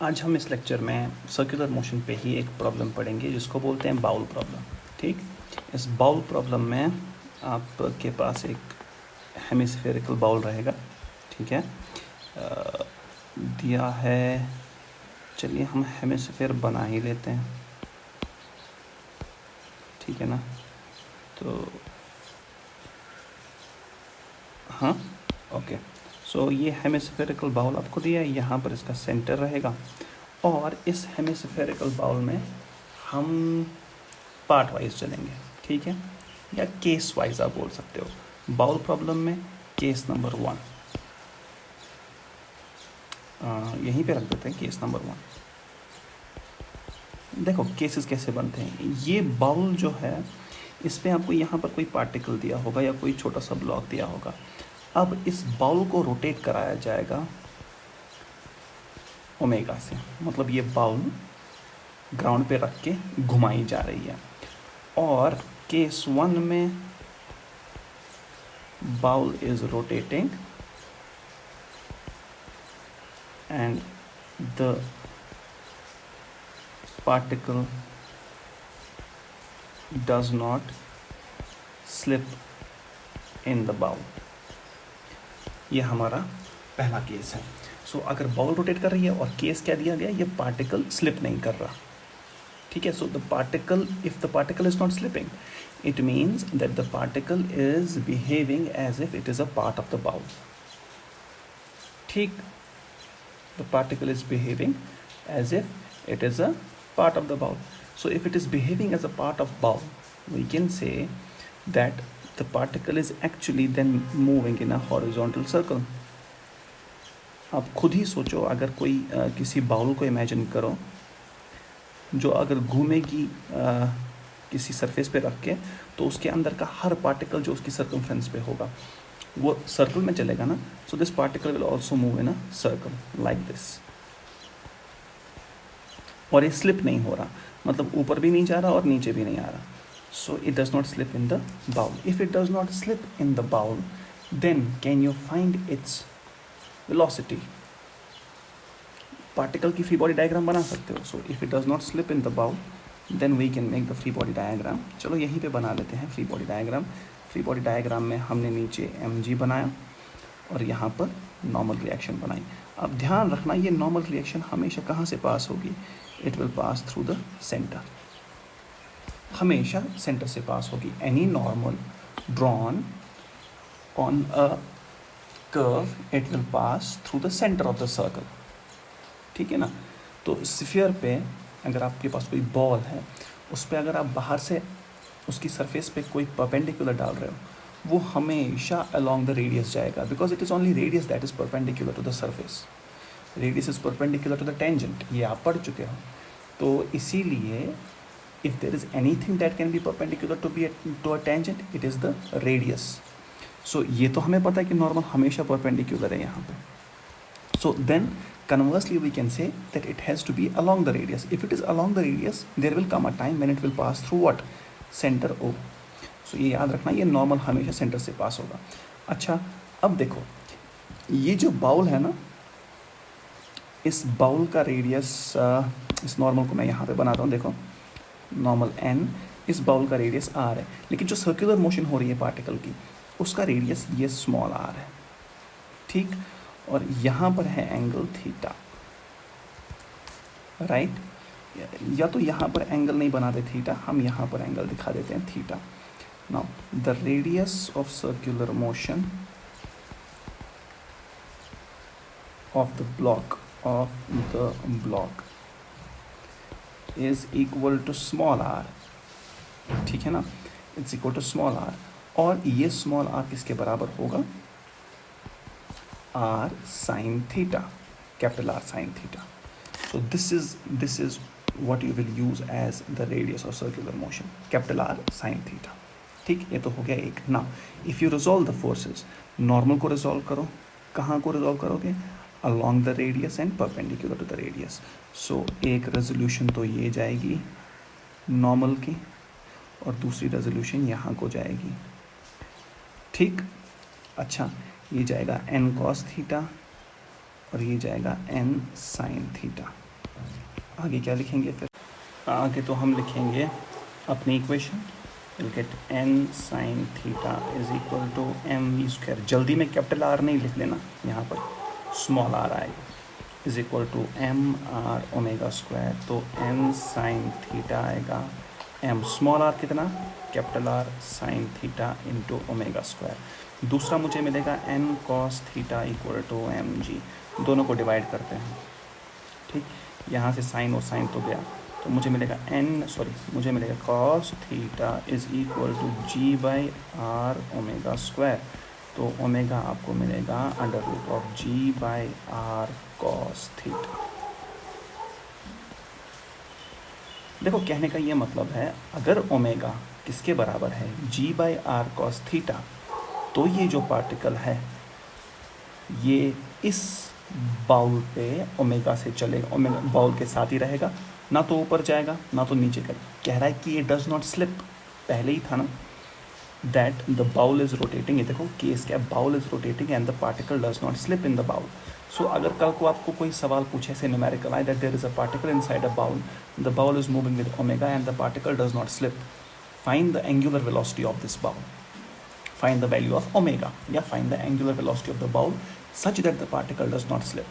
आज हम इस लेक्चर में सर्कुलर मोशन पे ही एक प्रॉब्लम पढ़ेंगे जिसको बोलते हैं बाउल प्रॉब्लम। ठीक, इस बाउल प्रॉब्लम में आपके पास एक हेमिस्फेरिकल बाउल रहेगा। ठीक है, दिया है, चलिए हम हेमिस्फेयर बना ही लेते हैं। ठीक है ना, तो हाँ ओके। सो ये हेमिस्फेरिकल बाउल आपको दिया है, यहाँ पर इसका सेंटर रहेगा और इस हेमिस्फेरिकल बाउल में हम पार्ट वाइज चलेंगे। ठीक है, या केस वाइज आप बोल सकते हो। बाउल प्रॉब्लम में केस नंबर 1 यहीं पे रख देते हैं, केस नंबर 1। देखो केसेस कैसे बनते हैं। ये बाउल जो है, इस पे आपको यहाँ पर कोई पार्टिकल दिया होगा या कोई छोटा सा ब्लॉक दिया होगा। अब इस बाउल को रोटेट कराया जाएगा ओमेगा से, मतलब ये बाउल ग्राउंड पे रख के घुमाई जा रही है। और केस 1 में bowl is rotating and the particle does not slip in the bowl। ये हमारा पहला केस है। सो अगर बाउल रोटेट कर रही है और केस क्या दिया गया, ये पार्टिकल स्लिप नहीं कर रहा। ठीक है, so the particle, if the particle is not slipping, it means that the particle is behaving as if it is a part of the bowl. ठीक, the particle is behaving as if it is a part of the bowl. So if it is behaving as a part of bowl, we can say that the particle is actually then moving in a horizontal circle। आप खुद ही सोचो, अगर कोई किसी bowl को imagine करो जो अगर घूमेगी किसी सरफेस पे रख के, तो उसके अंदर का हर पार्टिकल जो उसकी सर्कमफ्रेंस पे होगा वो सर्कल में चलेगा ना। So this particle will also move in a circle like this. और ये स्लिप नहीं हो रहा, मतलब ऊपर भी नहीं जा रहा और नीचे भी नहीं आ रहा। So it does not slip in the bowl. If it does not slip in the bowl, then can you find its velocity. Particle की फ्री बॉडी डायग्राम बना सकते हो। So if it does not slip in the bowl, then we can make the free body diagram. चलो यहीं पे बना लेते हैं free body diagram. Free body diagram में हमने नीचे mg बनाया और यहाँ पर नॉर्मल रिएक्शन बनाई। अब ध्यान रखना, ये नॉर्मल रिएक्शन हमेशा कहाँ से पास होगी? It will pass through the centre, हमेशा सेंटर से पास होगी। Any normal drawn on a curve, it will pass through the centre of the circle. ठीक है ना, तो स्फीयर पे अगर आपके पास कोई बॉल है, उस पर अगर आप बाहर से उसकी सरफेस पे कोई परपेंडिकुलर डाल रहे हो, वो हमेशा अलोंग द रेडियस जाएगा, because it is only radius that is perpendicular to the surface. Radius is perpendicular to the tangent, ये आप पढ़ चुके हो। तो इसीलिए if there is anything that can be perpendicular to a tangent, it is the radius. So ये तो हमें पता है कि नॉर्मल हमेशा परपेंडिकुलर है यहाँ पे। So then conversely we can say that it has to be along the radius. If it is along the radius, there will come a time when it will pass through what? Center O। so ये याद रखना, ये normal हमेशा centre से पास होगा। अच्छा, अब देखो ये जो बाउल है ना, इस बाउल का रेडियस, इस नॉर्मल को मैं यहाँ पे बनाता हूँ। देखो नॉर्मल n, इस बाउल का रेडियस r है, लेकिन जो सर्कुलर मोशन हो रही है पार्टिकल की, उसका रेडियस ये स्मॉल r है। ठीक, और यहाँ पर है एंगल थीटा, राइट। या तो यहाँ पर एंगल नहीं बनाते थीटा, हम यहाँ पर एंगल दिखा देते हैं theta. Now the radius of circular motion of the block is equal to small R. ठीक है ना, it's equal to small R, और ये स्मॉल आर किसके बराबर होगा? r sin theta, capital R sin theta। so this is what you will use as the radius of circular motion, capital R sin theta। ठीक, ये तो हो गया एक। now if you resolve the forces, normal को resolve करो, कहाँ को रिजॉल्व करोगे? along the radius and perpendicular to the radius। so एक रेजोल्यूशन तो ये जाएगी नॉर्मल की, और दूसरी रेजोल्यूशन यहाँ को जाएगी। ठीक, अच्छा, ये जाएगा n cos थीटा और ये जाएगा n sin थीटा। आगे क्या लिखेंगे फिर? आगे तो हम लिखेंगे अपनी equation, will get n sin theta is equal to M V square. जल्दी में कैपिटल आर नहीं लिख लेना, यहाँ पर स्मॉल आर आएगा, is equal to M R omega square. तो n sin थीटा आएगा m स्मॉल आर कितना, capital R sine theta into omega square. दूसरा मुझे मिलेगा n cos theta equal to M G. दोनों को डिवाइड करते हैं, ठीक, यहाँ से साइन और साइन तो गया, तो मुझे मिलेगा मुझे मिलेगा cos theta is equal to G by R omega square. तो ओमेगा आपको मिलेगा under root of G by R cos theta. देखो कहने का ये मतलब है, अगर ओमेगा किसके बराबर है, जी बाई आर cos थीटा, तो ये जो पार्टिकल है ये इस बाउल पे ओमेगा से चलेगा, ओमेगा बाउल के साथ ही रहेगा, ना तो ऊपर जाएगा ना तो नीचे कर। कह रहा है कि ये डज नॉट स्लिप, पहले ही था ना, that the bowl is rotating. ये देखो केस क्या, bowl is rotating and the particle does not slip in the bowl. So अगर कल को आपको कोई सवाल पूछे ऐसे न्यूमेरिकल आए that there is a particle inside a bowl, the bowl is moving with omega and the particle does not slip, find the angular velocity of this bowl, find the value of omega या find the angular velocity of the bowl such that the particle does not slip।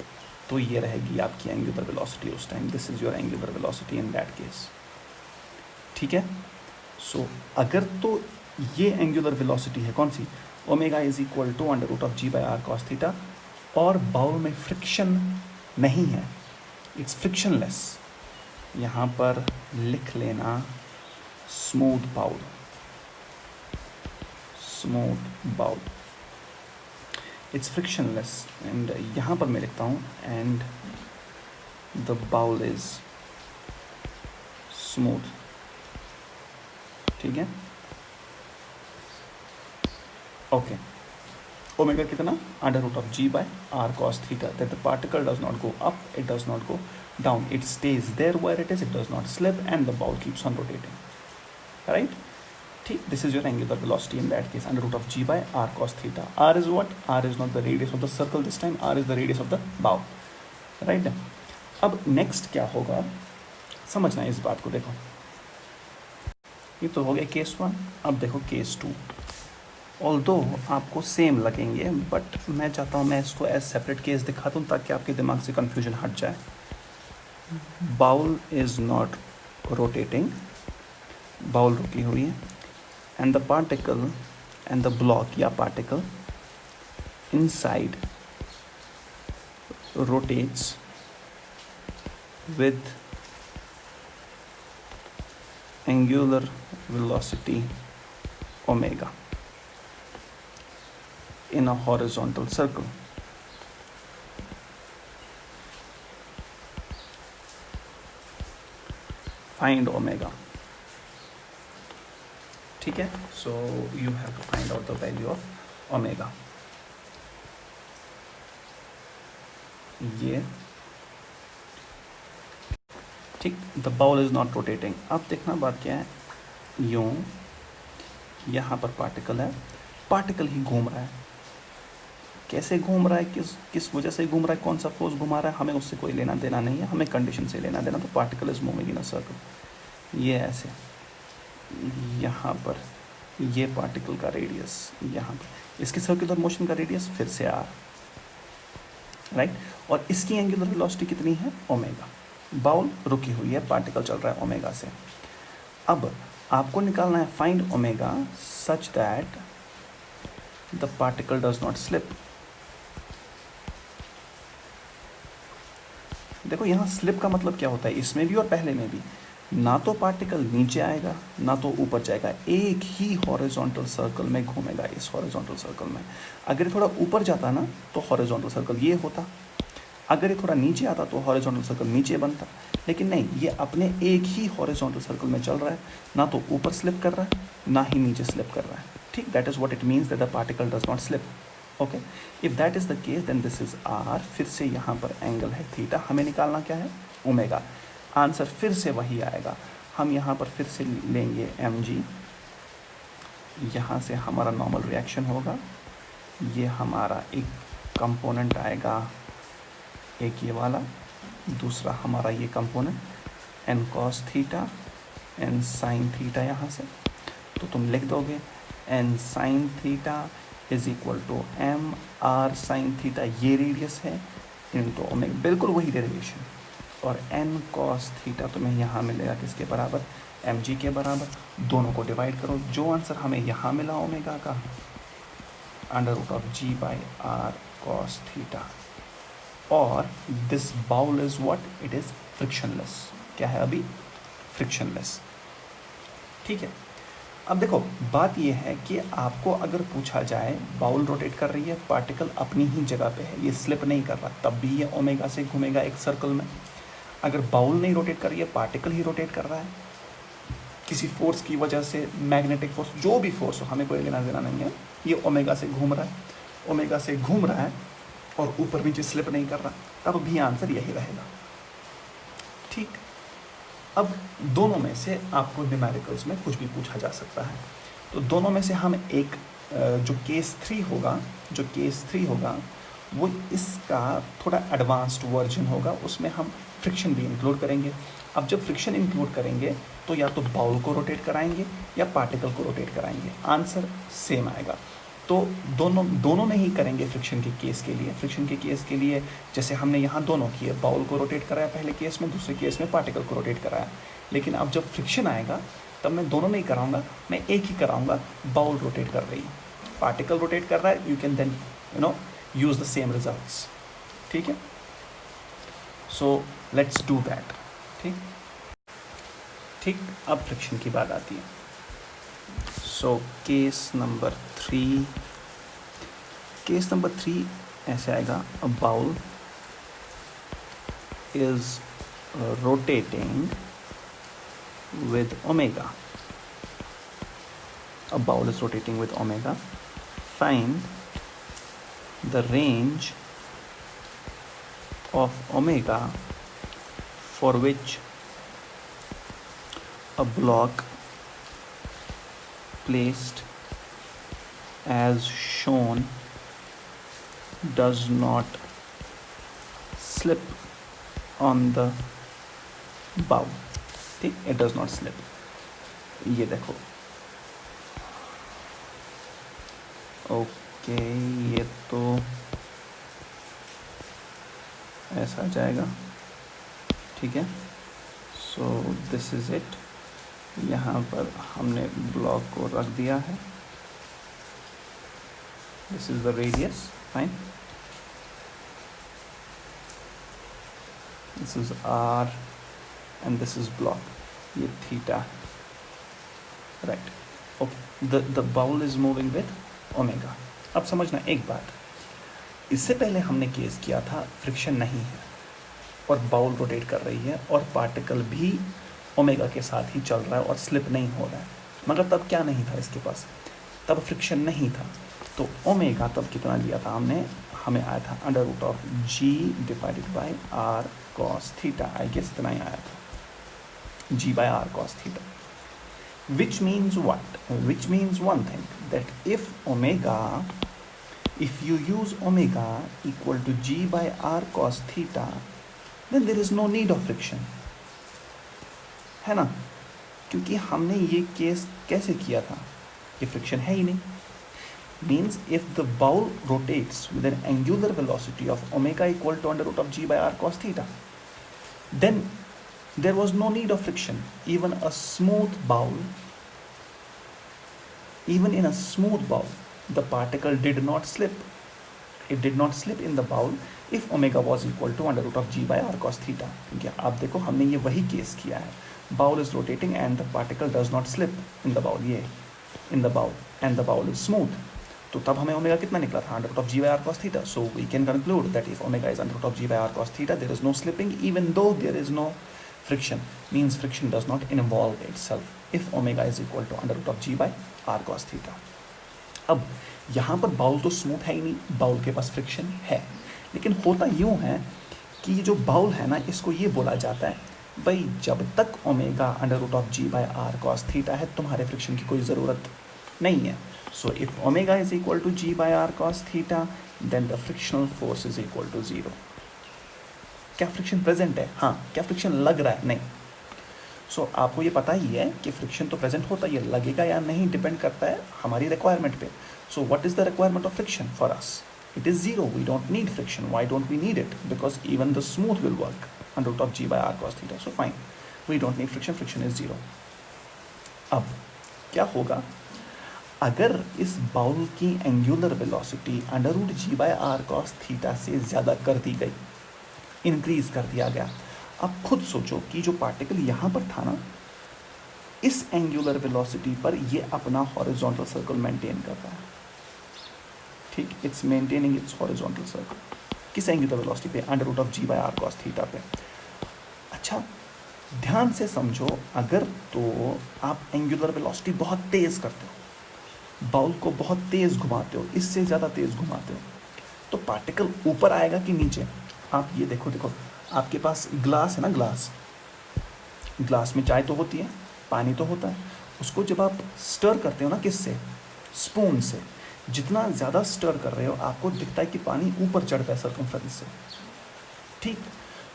तो ये रहेगी आपकी angular velocity उस time, this is your angular velocity in that case, ठीक है। सो अगर तो ये angular velocity है कौन सी, omega is equal to under root of G by R cos theta, और बाउल में फ्रिक्शन नहीं है, इट्स फ्रिक्शनलेस, यहाँ पर लिख लेना smooth bowl, smooth bowl, it's frictionless. And यहाँ पर मैं लिखता हूँ and the bowl is smooth, ठीक है, ओके। ओमेगा कितना, under root of G bye are cos theta, that the particle does not go up, it does not go down, it stays there where it is, it does not slip and the bowl keeps on rotating, right, ठीक। This is your angular velocity in that case, under root of G bye are cos theta. R is what, R is not the radius of the circle this time, R is the radius of the bowl, right. अब next क्या होगा समझना इस बात को, देखो ये तो हो गया केस 1। अब देखो केस 2, ऑल्दो आपको सेम लगेंगे बट मैं चाहता हूँ मैं इसको एज सेपरेट केस दिखा दूँ ताकि आपके दिमाग से कन्फ्यूजन हट जाए। Bowl is not rotating, bowl रुकी हुई है, and the particle and the block या particle inside rotates with angular velocity omega in a horizontal circle। Find omega, ठीक है। So you have to find out the value of omega. ये ठीक, the bowl is not rotating. अब देखना बात क्या है, यूं यहाँ पर पार्टिकल है, पार्टिकल ही घूम रहा है, कैसे घूम रहा है, किस वजह से घूम रहा है, कौन सा फोर्स घुमा रहा है, हमें उससे कोई लेना देना नहीं है, हमें कंडीशन से लेना देना। तो particle is moving in a circle, ये ऐसे, यहाँ पर ये पार्टिकल का रेडियस, यहाँ पर इसकी सर्कुलर मोशन का रेडियस फिर से आर, राइट, और इसकी एंगुलर वेलोसिटी कितनी है, ओमेगा। बाउल रुकी हुई है, पार्टिकल चल रहा है ओमेगा से। अब आपको निकालना है find omega such that the particle does not slip. देखो यहाँ स्लिप का मतलब क्या होता है, इसमें भी और पहले में भी, ना तो पार्टिकल नीचे आएगा ना तो ऊपर जाएगा, एक ही हॉरिजॉन्टल सर्कल में घूमेगा। इस हॉरिजॉन्टल सर्कल में अगर ये थोड़ा ऊपर जाता ना तो हॉरिजॉन्टल सर्कल ये होता, अगर ये थोड़ा नीचे आता तो हॉरिजॉन्टल सर्कल नीचे बनता, लेकिन नहीं, ये अपने एक ही हॉरिजॉन्टल सर्कल में चल रहा है, ना तो ऊपर स्लिप कर रहा है ना ही नीचे स्लिप कर रहा है, ठीक। That is what it means that the particle does not slip, okay. If that is the case then this is R, फिर से यहाँ पर एंगल है थीटा, हमें निकालना क्या है, ओमेगा। आंसर फिर से वही आएगा, हम यहाँ पर फिर से लेंगे एम जी, यहाँ से हमारा नॉर्मल रिएक्शन होगा, ये हमारा एक कंपोनेंट आएगा, एक ये वाला, दूसरा हमारा ये component N cos theta N sine theta यहाँ से, तो तुम लिख दोगे N sine theta is equal to M R sine theta, ये रेडियस है, इनटू ओमेगा, बिल्कुल वही डेरिवेशन, और एन कॉस थीटा तुम्हें यहाँ मिलेगा किसके बराबर, एम जी के बराबर। दोनों को डिवाइड करो, जो आंसर हमें यहाँ मिला ओमेगा का, under root of G by R cos theta. और this bowl is what, it is frictionless. क्या है अभी, फ्रिक्शनलेस। ठीक है, अब देखो बात यह है कि आपको अगर पूछा जाए बाउल रोटेट कर रही है, पार्टिकल अपनी ही जगह पे है, ये स्लिप नहीं कर रहा, तब भी ये ओमेगा से घूमेगा एक सर्कल में। अगर बाउल नहीं रोटेट कर रही है, पार्टिकल ही रोटेट कर रहा है, किसी फोर्स की वजह से, मैग्नेटिक फोर्स, जो भी फोर्स हो, हमें कोई लेना देना नहीं है, ये ओमेगा से घूम रहा है, ओमेगा से घूम रहा है और ऊपर नीचे स्लिप नहीं कर रहा, तब भी आंसर यही रहेगा। ठीक, अब दोनों में से आपको न्यूमेरिकल्स में कुछ भी पूछा जा सकता है, तो दोनों में से हम एक जो केस 3 होगा वो इसका थोड़ा एडवांस्ड वर्जन होगा, उसमें हम फ्रिक्शन भी इंक्लूड करेंगे। अब जब फ्रिक्शन इंक्लूड करेंगे तो या तो बाउल को रोटेट कराएंगे या पार्टिकल को रोटेट कराएंगे, आंसर सेम आएगा। तो दोनों में ही करेंगे फ्रिक्शन के केस के लिए। फ्रिक्शन के केस के लिए जैसे हमने यहाँ दोनों किए, बाउल को रोटेट कराया पहले केस में, दूसरे केस में पार्टिकल को रोटेट कराया। लेकिन अब जब फ्रिक्शन आएगा तब मैं दोनों नहीं कराऊंगा, मैं एक ही कराऊंगा, बाउल रोटेट कर रही है, पार्टिकल रोटेट कर रहा है, you can then use the same results. ठीक है, सो लेट्स डू दैट। ठीक, अब फ्रिक्शन की बात आती है। सो केस नंबर 3 ऐसे आएगा, a bowl is rotating with omega. A bowl is rotating with omega. Find the range of omega for which a block placed as shown does not slip on the bowl. ठीक, it does not slip. ये देखो, okay, ये तो ऐसा जाएगा। ठीक है, सो this is it. यहाँ पर हमने ब्लॉक को रख दिया है, this is the radius, fine, this is R and this is block, ये theta, right, okay, the bowl is moving with omega. अब समझना एक बात, इससे पहले हमने केस किया था फ्रिक्शन नहीं है और बाउल रोटेट कर रही है और पार्टिकल भी ओमेगा के साथ ही चल रहा है और स्लिप नहीं हो रहा है, मगर तब क्या नहीं था इसके पास, तब फ्रिक्शन नहीं था। तो ओमेगा तब कितना लिया था हमने, हमें आया था under root of G divided by R cos theta, I guess इतना ही आया था, g by r cos theta, which means what? Which means one thing, that if you use omega equal to g by r cos theta, then there is no need of friction, है ना, क्योंकि हमने ये case कैसे किया था, ये friction है ही नहीं। Means if the bowl rotates with an angular velocity of omega equal to under root of g by r cos theta, then there was no need of friction. Even in a smooth bowl, the particle did not slip. It did not slip in the bowl if omega was equal to under root of g by r cos theta. क्योंकि आप देखो हमने ये वही case किया है, bowl is rotating and the particle does not slip in the bowl, ये in the bowl, and the bowl is smooth. तो तब हमें ओमेगा कितना निकला था, under root of G by R cos theta. So we can conclude that if omega is under root of G by R cos theta, there is no slipping even though there is no friction, means friction does not involve itself if omega is equal to under root of g by r cos theta. अब यहाँ पर bowl तो smooth है ही नहीं, bowl के पास friction है, लेकिन होता यूँ है कि ये जो बाउल है ना, इसको ये बोला जाता है भाई जब तक omega under root of G by R cos theta है, तुम्हारे फ्रिक्शन की कोई ज़रूरत नहीं है। So if omega is equal to G by R cos theta, then the frictional force is equal to 0। क्या फ्रिक्शन प्रेजेंट है? हाँ। क्या फ्रिक्शन लग रहा है? नहीं। सो आपको ये पता ही है कि फ्रिक्शन तो प्रेजेंट होता है, ये लगेगा या नहीं डिपेंड करता है हमारी रिक्वायरमेंट पे. So what is the requirement of friction for us? It is zero. We don't need friction. Why don't we need it? Because even the smooth will work under root of g by r cos theta. So fine. We don't need friction. Friction is zero. अब क्या होगा अगर इस bowl की angular velocity under root ji bye are cos theta से ज़्यादा कर दी गई, इंक्रीज कर दिया गया. अब खुद सोचो कि जो पार्टिकल यहाँ पर था ना, इस एंगुलर वेलोसिटी पर ये अपना हॉरिजॉन्टल सर्कल मेंटेन कर रहा है. ठीक, it's maintaining its horizontal circle. किस एंगुलर वेलोसिटी पे? Under root of G bye are cos theta पे. अच्छा, ध्यान से समझो, अगर तो आप एंगुलर वेलोसिटी बहुत तेज़ करते हो, बाउल को बहुत तेज़ घुमाते हो, इससे ज़्यादा तेज़ घुमाते हो, तो पार्टिकल ऊपर आएगा कि नीचे? आप ये देखो, आपके पास ग्लास है ना, ग्लास में चाय तो होती है, पानी तो होता है. उसको जब आप स्टर करते हो ना, किससे? स्पून से. जितना ज़्यादा स्टर कर रहे हो, आपको दिखता है कि पानी ऊपर चढ़ता है सर्कमफ्रेंस से. ठीक.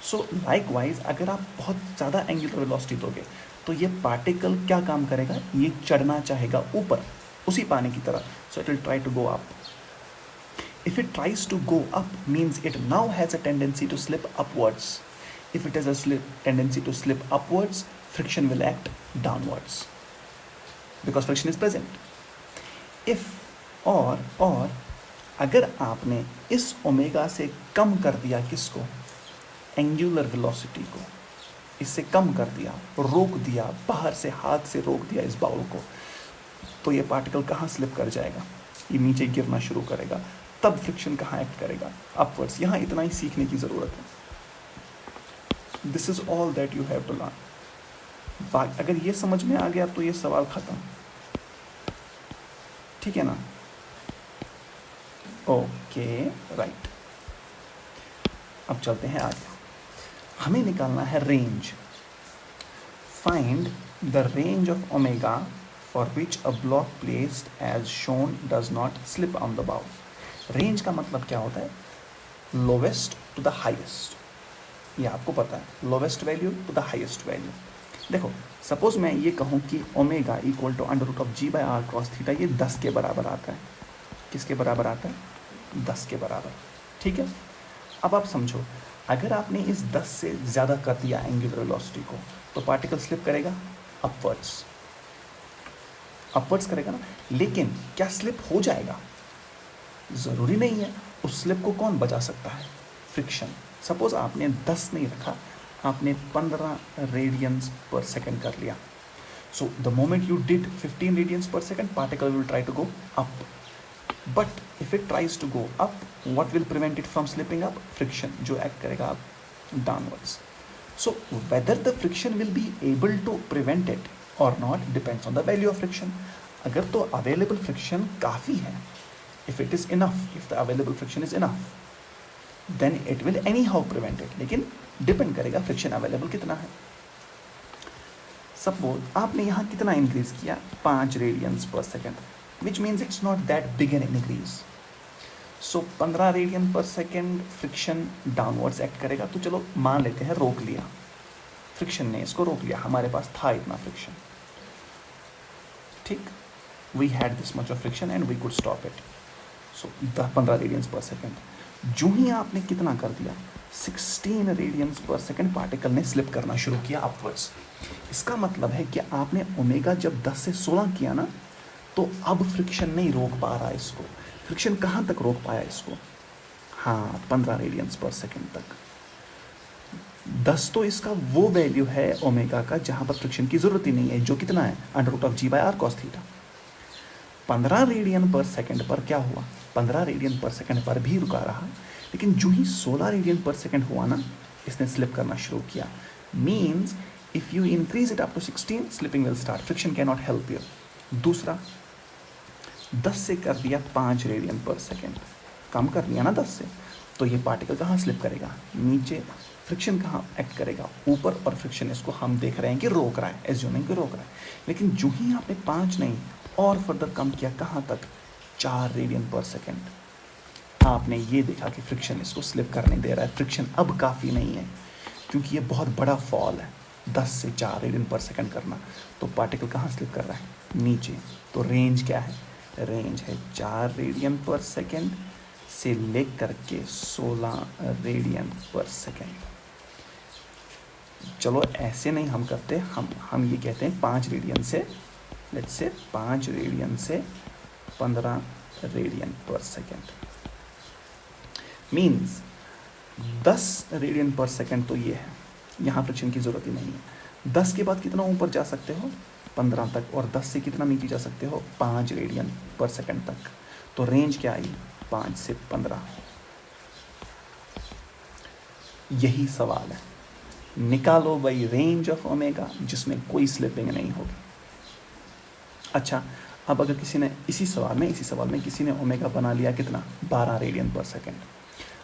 सो लाइकवाइज अगर आप बहुत ज़्यादा एंगुलर वेलोसिटी दोगे तो ये पार्टिकल क्या काम करेगा? ये चढ़ना चाहेगा ऊपर, उसी पानी की तरह. So it will try to go up. If it tries to go up, means it now has a tendency to slip upwards. If it has a tendency to slip upwards, friction will act downwards because friction is present. If और अगर आपने इस omega से कम कर दिया, किसको? Angular velocity को. इससे कम कर दिया, रोक दिया, बाहर से हाथ से रोक दिया इस बाउल को, तो ये पार्टिकल कहाँ स्लिप कर जाएगा? ये नीचे गिरना शुरू करेगा. तब फ्रिक्शन कहाँ एक्ट करेगा? अपवर्ड्स. यहाँ इतना ही सीखने की ज़रूरत है. This is all that you have to learn. अगर ये समझ में आ गया तो ये सवाल ख़त्म. ठीक है ना? Okay, right. अब चलते हैं आगे. हमें निकालना है range. Find the range of omega for which a block placed as shown does not slip on the bowl. Range का मतलब क्या होता है? Lowest to the highest. ये आपको पता है, lowest value to the highest value. देखो, सपोज मैं ये कहूँ कि omega equal to under root of G bye are cos theta, ये 10 के बराबर आता है. किसके बराबर आता है? 10 के बराबर. ठीक है. अब आप समझो, अगर आपने इस 10 से ज़्यादा कर दिया एंगुलर वेलोसिटी को, तो पार्टिकल स्लिप करेगा अपवर्ड्स. अपवर्ड्स करेगा ना. लेकिन क्या स्लिप हो जाएगा? ज़रूरी नहीं है. उस स्लिप को कौन बचा सकता है? फ्रिक्शन. सपोज आपने 10 नहीं रखा, आपने 15 रेडियंस पर सेकेंड कर लिया. So the moment you did 15 radians per second, particle will try to go up. But if it tries to go up, what will prevent it from slipping up? Friction, जो act करेगा downwards. So whether the friction will be able to prevent it or not depends on the value of friction. अगर तो available friction काफ़ी है, if it is enough, if the available friction is enough, then it will anyhow prevent it. लेकिन depend करेगा friction available कितना है. Suppose आपने यहाँ कितना increase किया? 5 radiance per second, which means it's not that big an increase. So 15 radian per second friction downwards act करेगा. तो चलो मान लेते हैं रोक लिया, फ्रिक्शन ने इसको रोक लिया, हमारे पास था इतना फ्रिक्शन. ठीक, we had this much of friction and we could stop it. So 15 radians per second. जो ही आपने कितना कर दिया? 16 रेडियंस पर सेकेंड, पार्टिकल ने स्लिप करना शुरू किया अपवर्ड्स. इसका मतलब है कि आपने ओमेगा जब 10 से 16 किया ना, तो अब फ्रिक्शन नहीं रोक पा रहा इसको. फ्रिक्शन कहाँ तक रोक पाया इसको? हाँ, 15 रेडियंस पर सेकेंड तक. 10 तो इसका वो वैल्यू है ओमेगा का जहाँ पर फ्रिक्शन की ज़रूरत ही नहीं है, जो कितना है? Under root of G bye are cos theta. 15 radian per second पर क्या हुआ? 15 रेडियन पर सेकेंड पर भी रुका रहा, लेकिन जो ही 16 रेडियन पर सेकेंड हुआ ना, इसने स्लिप करना शुरू किया. Means if you increase it up to 16, slipping will start. Friction can not help you. दूसरा, 10 से कर दिया 5 रेडियन पर सेकेंड, कम कर दिया ना 10 से, तो ये पार्टिकल कहाँ स्लिप करेगा? नीचे. फ्रिक्शन कहाँ एक्ट करेगा? ऊपर. और फ्रिक्शन इसको हम देख रहे हैं कि रोक रहा है, एज्यूमिंग कि रोक रहा है. लेकिन जो ही आपने 5 नहीं और फर्दर कम किया, कहाँ तक? 4 रेडियन पर सेकेंड. आपने ये देखा कि फ्रिक्शन इसको स्लिप करने दे रहा है। फ्रिक्शन अब काफ़ी नहीं है क्योंकि ये बहुत बड़ा फॉल है, 10 से 4 रेडियन पर सेकंड करना। तो पार्टिकल कहाँ स्लिप कर रहा है? नीचे। तो रेंज क्या है? रेंज है 4 रेडियन पर सेकंड से लेकर के 16 रेडियन पर सेकंड। चलो ऐसे नहीं हम करते, हम ये कहते हैं 5 रेडियन से, लेट्स से 5 रेडियन से 15 रेडियन पर सेकंड। मीन्स 10 रेडियन पर सेकंड तो ये है, यहाँ फ्रिक्शन की ज़रूरत ही नहीं है। 10 के बाद कितना ऊपर जा सकते हो? 15 तक। और 10 से कितना नीचे जा सकते हो? 5 रेडियन पर सेकंड तक। तो रेंज क्या आई? 5 से 15। यही सवाल है, निकालो भाई रेंज ऑफ ओमेगा जिसमें कोई स्लिपिंग नहीं होगी। अच्छा, अब अगर किसी ने इसी सवाल में किसी ने ओमेगा बना लिया कितना? 12 रेडियन पर सेकंड।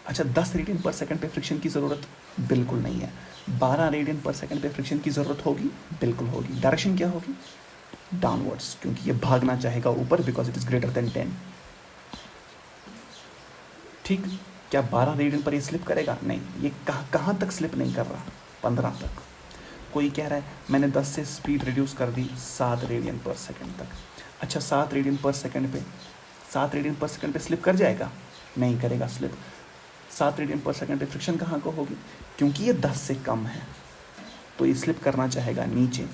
अच्छा, 10 रेडियन पर सेकंड पे फ्रिक्शन की ज़रूरत बिल्कुल नहीं है। 12 रेडियन पर सेकंड पे फ्रिक्शन की ज़रूरत होगी? बिल्कुल होगी। डायरेक्शन क्या होगी? डाउनवर्ड्स, क्योंकि ये भागना चाहेगा ऊपर, because it is greater than 10। ठीक, क्या 12 रेडियन पर ये स्लिप करेगा? नहीं। ये कहाँ तक स्लिप नहीं कर रहा? 15 तक। कोई कह रहा है मैंने 10 से स्पीड रिड्यूस कर दी 7 रेडियन पर सेकंड तक। अच्छा, 7 रेडियन पर सेकंड पे स्लिप कर जाएगा? नहीं करेगा स्लिप। 7 रेडियन पर सेकंड पे फ्रिक्शन कहाँ को होगी? क्योंकि ये 10 से कम है तो ये स्लिप करना चाहेगा नीचे,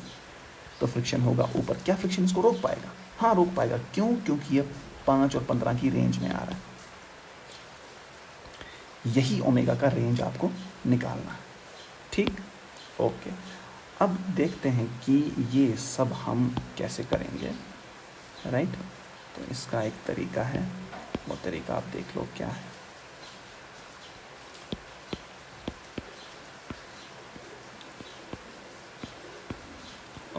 तो फ्रिक्शन होगा ऊपर। क्या फ्रिक्शन इसको रोक पाएगा? हाँ, रोक पाएगा। क्यों? क्योंकि ये 5 और 15 की रेंज में आ रहा है। यही ओमेगा का रेंज आपको निकालना है। ठीक, ओके। अब देखते हैं कि ये सब हम कैसे करेंगे, राइट। तो इसका एक तरीका है, वो तरीका आप देख लो क्या है।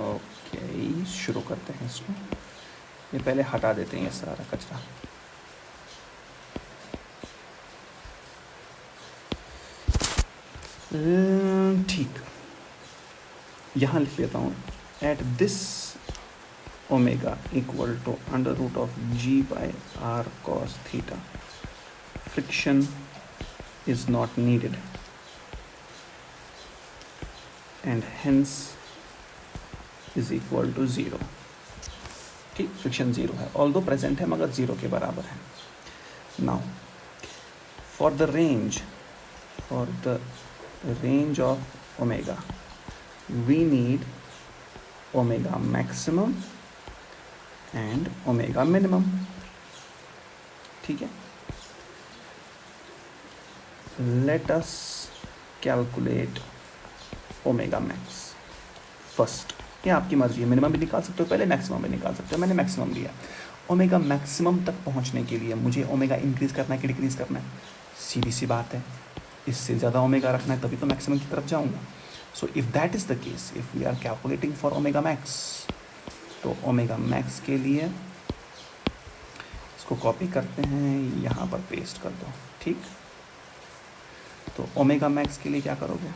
ओके, शुरू करते हैं इसको। ये पहले हटा देते हैं ये सारा कचरा। ठीक, यहाँ लिख लेता हूँ at this omega equal to under root of G bye are cos theta friction is not needed and hence is equal to 0। ठीक, फ्रिक्शन 0 है, ऑल्दो प्रेजेंट है मगर 0 के बराबर है। Now for the range of omega we need omega maximum and omega minimum। ठीक है, let us calculate omega max first. ये आपकी मर्जी है, मिनिमम भी निकाल सकते हो पहले, मैक्सिमम भी निकाल सकते हो। मैंने मैक्सिमम लिया। ओमेगा मैक्सिमम तक पहुंचने के लिए मुझे ओमेगा इंक्रीज करना है कि डिक्रीज करना है? सीधी सी बात है, इससे ज़्यादा ओमेगा रखना है तभी तो मैक्सिमम की तरफ जाऊंगा। So if that is the case, if we are calculating for omega max, तो omega max के लिए इसको कॉपी करते हैं, यहाँ पर पेस्ट कर दो। ठीक, तो ओमेगा मैक्स के लिए क्या करोगे?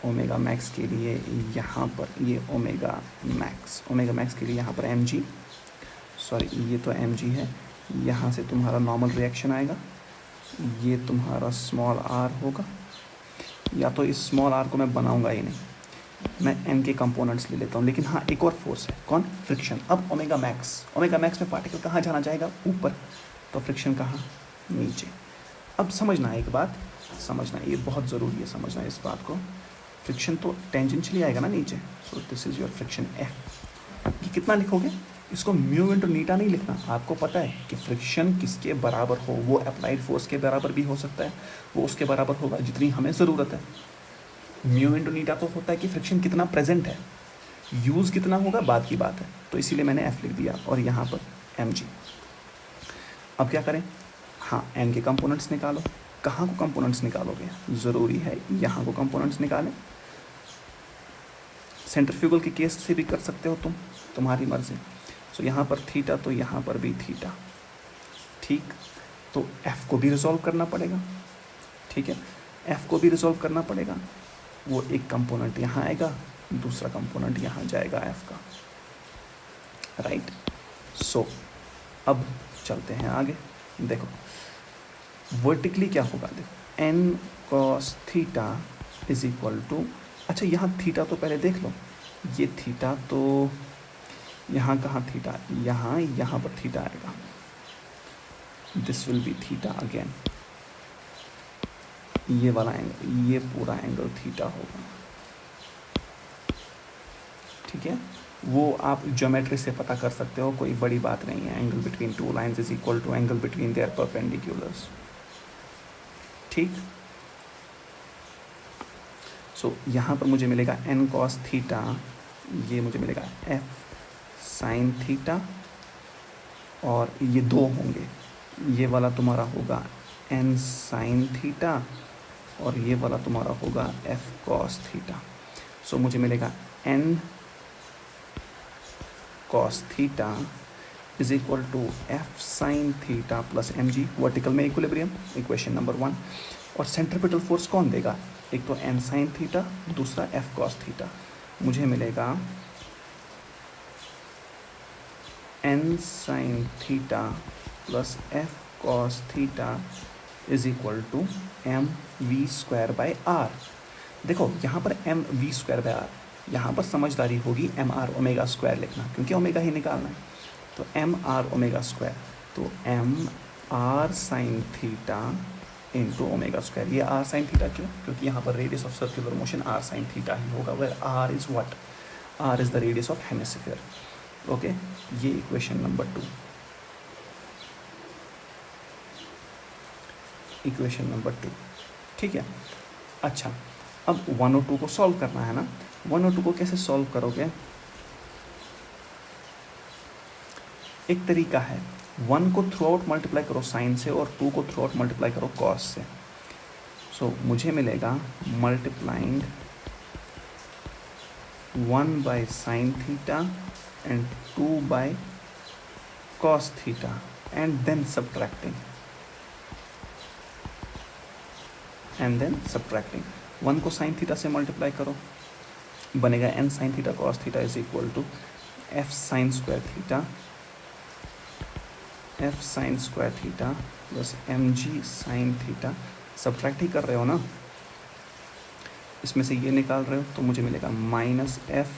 ओमेगा मैक्स के लिए यहाँ पर ये ओमेगा मैक्स के लिए यहाँ पर mg, सॉरी ये तो mg है, यहाँ से तुम्हारा नॉर्मल रिएक्शन आएगा, ये तुम्हारा स्मॉल r होगा, या तो इस स्मॉल r को मैं बनाऊंगा ही नहीं, मैं n के कंपोनेंट्स ले लेता हूँ। लेकिन हाँ, एक और फोर्स है, कौन? फ्रिक्शन। अब ओमेगा मैक्स में पार्टिकल कहाँ जाना चाहेगा? ऊपर, तो फ्रिक्शन कहाँ? नीचे। अब समझना एक बात, समझना, ये बहुत ज़रूरी है समझना इस बात को। फ्रिक्शन तो टेंजेंशियली आएगा ना नीचे, so this is your friction F। ये कितना लिखोगे? इसको म्यू इंटू नीटा नहीं लिखना। आपको पता है कि फ्रिक्शन किसके बराबर हो, वो अप्लाइड फोर्स के बराबर भी हो सकता है, वो उसके बराबर होगा जितनी हमें ज़रूरत है। म्यू इंटू नीटा तो होता है कि फ्रिक्शन कितना प्रेजेंट है, यूज़ कितना होगा बाद की बात है, तो इसीलिए मैंने F लिख दिया और यहाँ पर mg। अब क्या करें? हाँ, n के कंपोनेंट्स निकालो। कहाँ को कंपोनेंट्स निकालोगे? ज़रूरी है यहाँ को कंपोनेंट्स निकालें। सेंट्रीफ्यूगल के केस से भी कर सकते हो तुम, तुम्हारी मर्जी। सो यहाँ पर थीटा, तो यहाँ पर भी थीटा। ठीक, तो F को भी रिजॉल्व करना पड़ेगा। ठीक है, F को भी रिजॉल्व करना पड़ेगा। वो एक कंपोनेंट यहाँ आएगा, दूसरा कंपोनेंट यहाँ जाएगा F का, राइट। सो अब चलते हैं आगे। देखो, वर्टिकली क्या होगा, देखो N cos theta is equal to, अच्छा यहाँ थीटा तो पहले देख लो, ये थीटा तो यहाँ कहाँ थीटा, यहाँ पर थीटा आएगा, this will be theta again, ये वाला एंगल, ये पूरा एंगल थीटा होगा, ठीक है। वो आप ज्योमेट्री से पता कर सकते हो, कोई बड़ी बात नहीं है। Angle between two lines is equal to angle between their perpendiculars, ठीक। सो यहाँ पर मुझे मिलेगा एन कॉस थीटा, ये मुझे मिलेगा एफ साइन थीटा, और ये दो होंगे, ये वाला तुम्हारा होगा एन साइन थीटा, और ये वाला तुम्हारा होगा एफ कॉस थीटा। सो मुझे मिलेगा N cos theta is equal to F sine theta plus M G, vertical में इक्विलिब्रियम, इक्वेशन नंबर 1। और सेंट्रीपिटल फोर्स कौन देगा, एक तो एन साइन थीटा, दूसरा एफ कॉस थीटा। मुझे मिलेगा N sine theta plus F cos theta is equal to M V square by R. देखो यहाँ पर M V square by R, यहाँ पर समझदारी होगी एम आर ओमेगा स्क्वायर लिखना, क्योंकि ओमेगा ही निकालना है। तो एम आर ओमेगा स्क्वायर, तो M R sine theta into omega square. ये आर साइन थीटा क्यों, क्योंकि यहाँ पर radius of circular motion R sine theta ही होगा, where R is what, R is the radius of hemisphere. Okay, ये equation number 2, equation number 2, ठीक है। अच्छा, अब 1 और 2 को सॉल्व करना है ना। 1 और 2 को कैसे सॉल्व करोगे, एक तरीका है, 1 को थ्रू आउट मल्टीप्लाई करो साइन से, और 2 को थ्रू आउट मल्टीप्लाई करो कॉस से। सो मुझे मिलेगा multiplying 1 by sine theta and 2 by cos theta and then subtracting, 1 को साइन थीटा से मल्टीप्लाई करो, बनेगा N sine theta cos theta is equal to F sine square theta plus M G sine theta. Subtract ही कर रहे हो ना, इसमें से ये निकाल रहे हो, तो मुझे मिलेगा minus F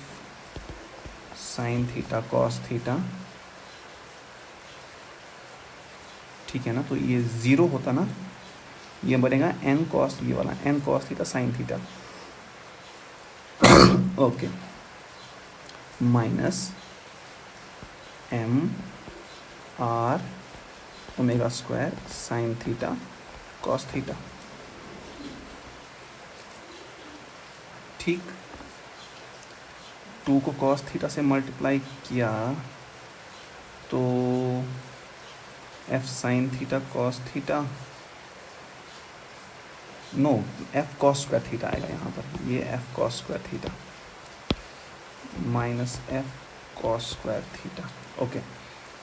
sine theta cos theta, ठीक है ना। तो ये 0 होता ना, ये बनेगा एन कॉस, ये वाला N cos theta sine theta, okay, minus M R omega square sine theta cos theta, ठीक। 2 को कॉस थीटा से मल्टीप्लाई किया तो F sine theta cos theta, no F cos square theta आएगा यहाँ पर, ये F cos square theta minus F cos square theta, okay.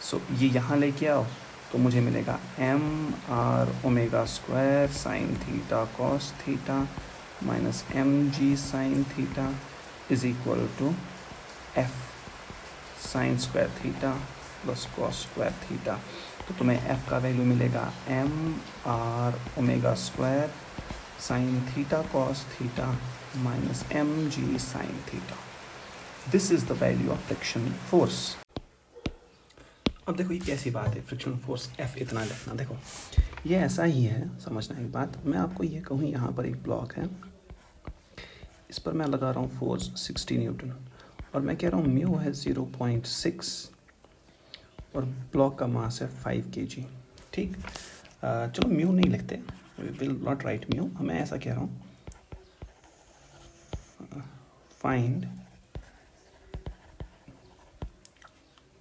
So ये यहाँ लेके आओ, तो मुझे मिलेगा M R omega square sine theta cos theta minus M G sine theta is equal to F sine square theta plus cos square theta. तो तुम्हें F का वैल्यू मिलेगा M R omega square sine theta cos theta minus M G sine theta. This is the value of friction force. अब देखो ये कैसी बात है, फ्रिक्शन फोर्स एफ इतना लिखना। देखो ये ऐसा ही है, समझना एक बात, मैं आपको ये कहूँ, यहाँ पर एक ब्लॉक है, इस पर मैं लगा रहा हूँ फोर्स 60 न्यूटन, और मैं कह रहा हूँ म्यू है 0.6 और ब्लॉक का मास है 5 kg, ठीक। चलो म्यू नहीं लिखते, विल नॉट राइट म्यू, मैं ऐसा कह रहा हूँ, find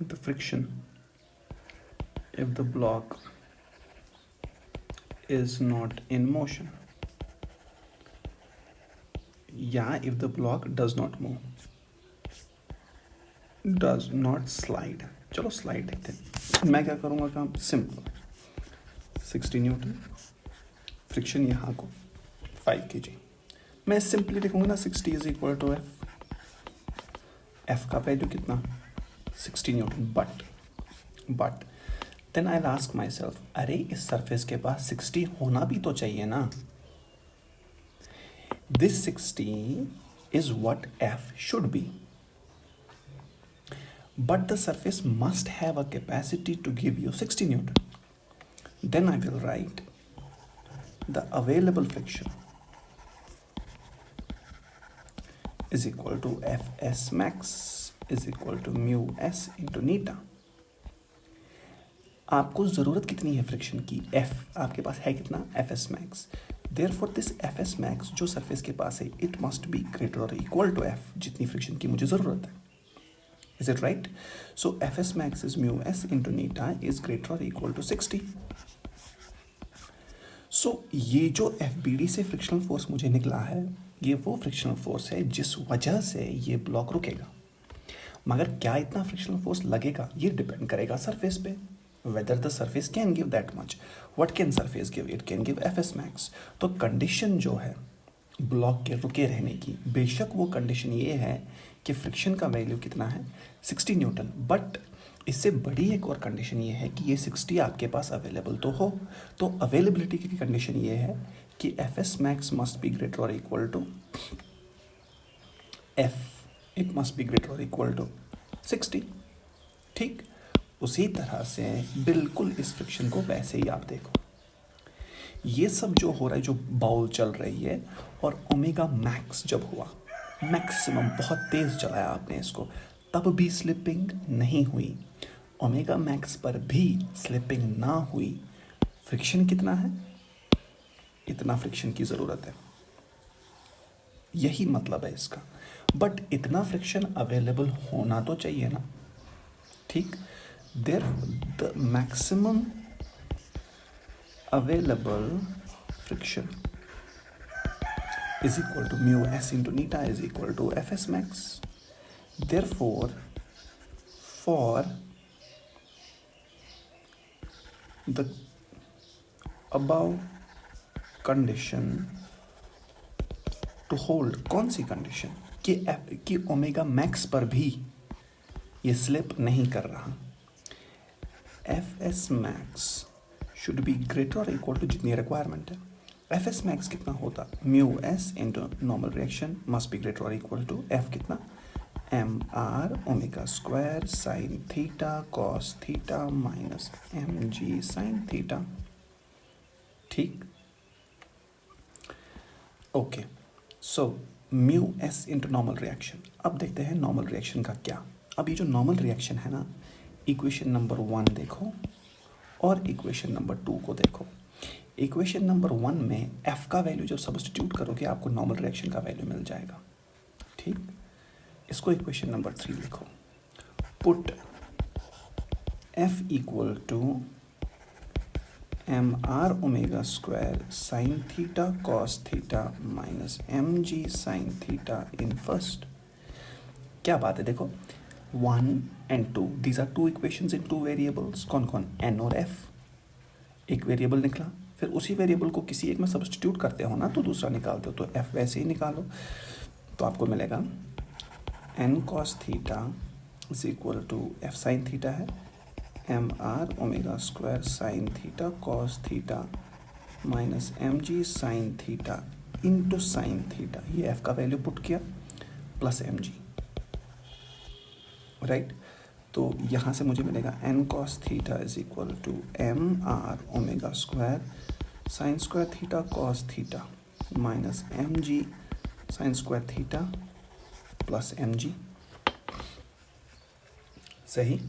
the friction if the block is not in motion, yeah, if the block does not move, does not slide। चलो स्लाइड देखते हैं। मैं क्या करूँगा काम, सिंपल, 60 न्यूटन, फ्रिक्शन यहाँ को 5 kg, मैं सिंपली लिखूँगा ना 60 इज इक्वल टू एफ का वैल्यू कितना 60 newton, but then I ask myself, अरे इस सरफेस के पास 60 होना भी तो चाहिए ना. This 60 is what F should be. But the surface must have a capacity to give you 60 Newton. Then I will write the available friction is equal to Fs max is equal to mu s into neta. आपको ज़रूरत कितनी है friction की? F आपके पास है कितना? Fs max. Therefore this Fs max जो surface के पास है, it must be greater or equal to F, जितनी फ्रिक्शन की मुझे ज़रूरत है. Is it right? So Fs max is mu s into neta is greater or equal to 60. So ये जो FBD से फ्रिक्शनल फोर्स मुझे निकला है, ये वो फ्रिक्शनल फोर्स है जिस वजह से ये ब्लॉक रुकेगा. मगर क्या इतना फ्रिक्शनल फोर्स लगेगा, ये डिपेंड करेगा सरफेस पे. Whether the surface can give that much. What can surface give? It can give Fs max. तो कंडीशन जो है ब्लॉक के रुके रहने की, बेशक वो कंडीशन ये है कि फ्रिक्शन का वैल्यू कितना है, 60 न्यूटन. बट इससे बड़ी एक और कंडीशन ये है कि ये 60 आपके पास अवेलेबल तो हो. तो अवेलेबिलिटी की कंडीशन ये है कि Fs max must be greater or equal to F. It must be greater or equal to 60. ठीक. उसी तरह से बिल्कुल इस फ्रिक्शन को वैसे ही आप देखो. ये सब जो हो रहा है, जो बाउल चल रही है, और ओमेगा मैक्स जब हुआ, मैक्सिमम बहुत तेज चलाया आपने इसको, तब भी स्लिपिंग नहीं हुई. ओमेगा मैक्स पर भी स्लिपिंग ना हुई. फ्रिक्शन कितना है? इतना फ्रिक्शन की ज़रूरत है. यही मतलब है इसका. बट इतना फ्रिक्शन अवेलेबल होना तो चाहिए ना. ठीक. Therefore, the maximum available friction is equal to mu s into neta is equal to Fs max. Therefore, for the above condition to hold, कौन सी कंडीशन कि ओमेगा मैक्स पर भी ये स्लिप नहीं कर रहा. Fs max should be greater or equal to जितनी requirement है. Fs max कितना होता? mu s into normal reaction must be greater or equal to F कितना? mr omega square sin theta cos theta minus mg sin theta. ठीक. Okay. सो mu s into normal reaction. अब देखते हैं normal reaction का क्या. अब ये जो नॉर्मल रिएक्शन है ना, इक्वेशन नंबर 1 देखो और इक्वेशन नंबर 2 को देखो. इक्वेशन नंबर 1 में F का वैल्यू जब सब्स्टिट्यूट करोगे आपको नॉर्मल रिएक्शन का वैल्यू मिल जाएगा. ठीक. इसको इक्वेशन नंबर 3 लिखो. Put F equal to mr omega square sine theta cos theta minus mg sine theta in first. क्या बात है, देखो 1 and 2, these are two equations in two variables. कौन कौन? n और f. एक वेरिएबल निकला, फिर उसी वेरिएबल को किसी एक में सब्स्टिट्यूट करते हो ना तो दूसरा निकालते हो. तो f वैसे ही निकालो. तो आपको मिलेगा n cos theta is equal to f sine theta है mr omega square sine theta cos theta minus mg sine theta into sine theta. ये f का वैल्यू पुट किया प्लस mg. राइट. तो यहाँ से मुझे मिलेगा n cos theta is equal to mr omega square sine square theta cos theta minus mg sine square theta plus mg. सही.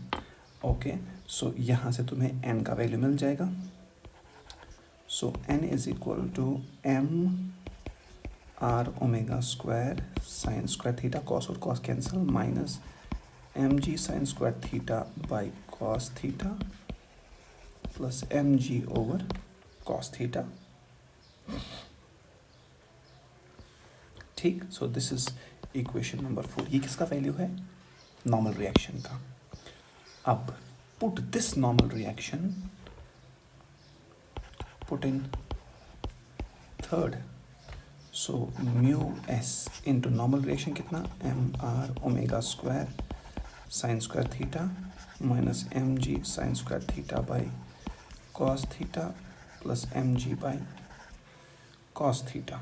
Okay. So यहाँ से तुम्हें n का वैल्यू मिल जाएगा. So n is equal to mr omega square sine square theta, cos और cos cancel, minus mg sin square theta by cos theta plus mg over cos theta. ठीक. So this is equation number 4. ये किसका value है? Normal reaction का. अब put this normal reaction, put in third. So mu S into normal reaction कितना? mr omega square sine square theta minus M G sine square theta by cos theta plus M G by cos theta.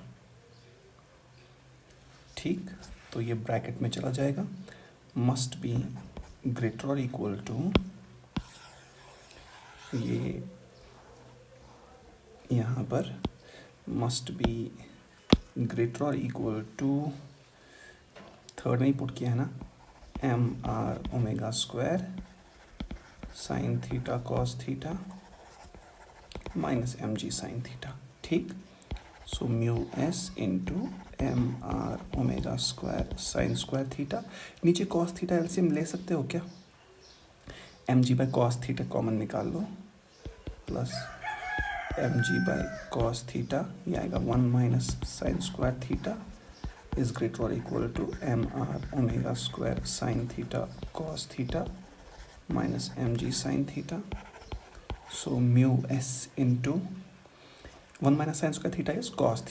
ठीक, तो ये bracket में चला जाएगा, must be greater और equal to, ये यहाँ पर मस्ट बी ग्रेटर और इक्वल टू, थर्ड में ही पुट किया है ना, M R omega square sine theta cos theta minus M G sine theta. ठीक, so mu S into M R omega square sine square theta, नीचे cos theta LCM ले सकते हो क्या, M G by cos theta common निकाल लो, plus M G by cos theta, ये आएगा 1 minus sine square theta is greater और equal to M R omega square sine theta cos theta minus M G sine theta. So mu S into 1 minus sin square theta is cos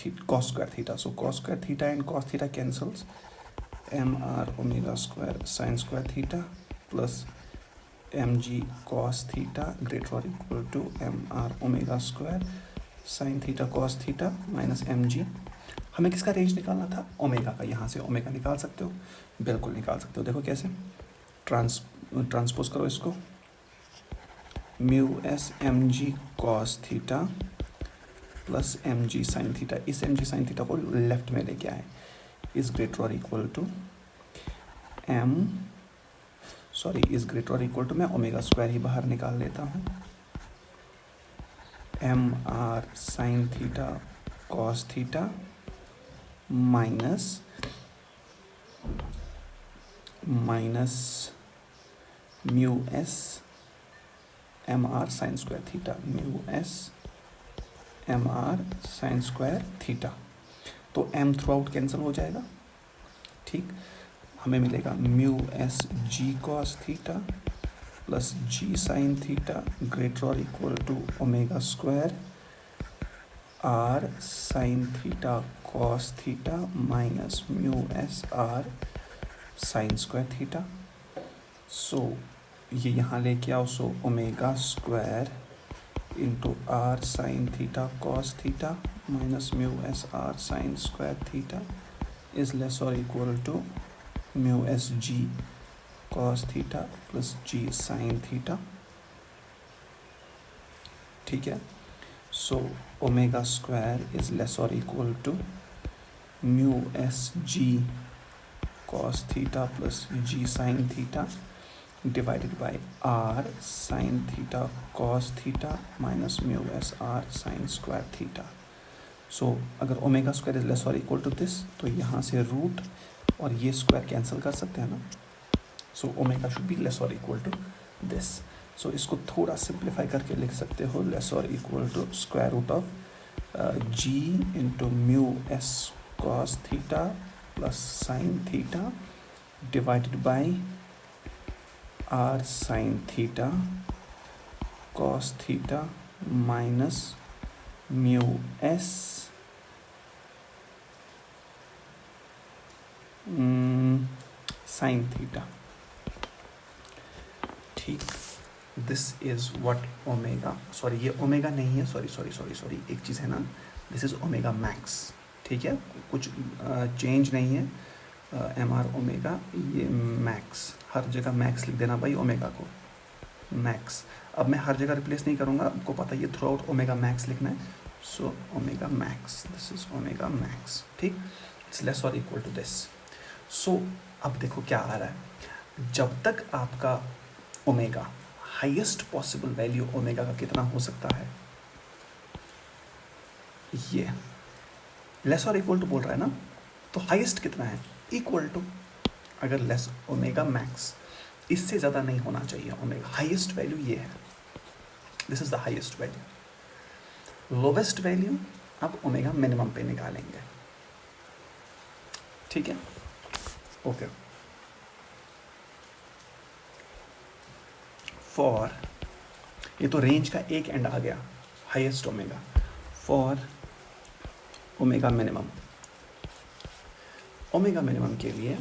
square theta. So cos square theta and cos theta cancels. mr omega square sin square theta plus mg cos theta greater or equal to mr omega square sin theta cos theta minus mg। हमें किसका range निकालना था, omega का। यहाँ से omega निकाल सकते हो, बिल्कुल निकाल सकते हो। देखो कैसे, ट्रांसपोज करो इसको, mu S M G cos theta plus M G sine theta, इस एम जी साइन थीटा को लेफ्ट में लेके आए, इज ग्रेटर और इक्वल टू इज ग्रेटर और इक्वल टू, मैं ओमेगा स्क्वायर ही बाहर निकाल लेता हूँ, M R sine theta cos theta minus mu S M R sine square theta, mu S M R sine square theta. तो M throughout cancel हो जाएगा। ठीक, हमें मिलेगा mu S G cos theta plus G sine theta greater और equal to omega square R sine theta cos theta minus mu S R sine square theta. So ये यहाँ लेके आओ, so omega square into R sine theta cos theta minus mu S R sine square theta is less और equal to mu S G cos theta plus G sine theta. ठीक है, so omega square is less और equal to mu S G cos theta plus G sine theta divided by r sin theta cos theta minus mu s r sin square theta. So अगर omega square is less और equal to this, तो यहाँ से root और ये square cancel कर सकते हैं ना, so omega should be less और इक्वल टू दिस। सो इसको थोड़ा सिंप्लीफाई करके लिख सकते हो, लेस और equal to square root of ji into mu S cos theta plus sine theta divided by R sine theta cos theta minus mu S sine theta. ठीक, this is what omega, sorry ये omega नहीं है, sorry एक चीज़ है ना, this is omega max. ठीक है, कुछ चेंज नहीं है, एम आर ओमेगा, ये मैक्स, हर जगह मैक्स लिख देना भाई, ओमेगा को मैक्स। अब मैं हर जगह रिप्लेस नहीं करूँगा, आपको पता है ये थ्रू आउट ओमेगा मैक्स लिखना है, so omega max, this is omega max. ठीक, इट्स लेस और इक्वल टू दिस। सो अब देखो क्या आ रहा है, जब तक आपका omega highest possible value omega का कितना हो सकता है, ये लेस और इक्वल टू बोल रहा है ना, तो हाईएस्ट कितना है, इक्वल टू, अगर लेस ओमेगा मैक्स, इससे ज़्यादा नहीं होना चाहिए ओमेगा, हाईएस्ट वैल्यू ये है, this is the highest value. Lowest value अब ओमेगा मिनिमम पे निकालेंगे। ठीक है, ओके। फॉर, ये तो रेंज का एक एंड आ गया, highest omega, for omega minimum, omega minimum के लिए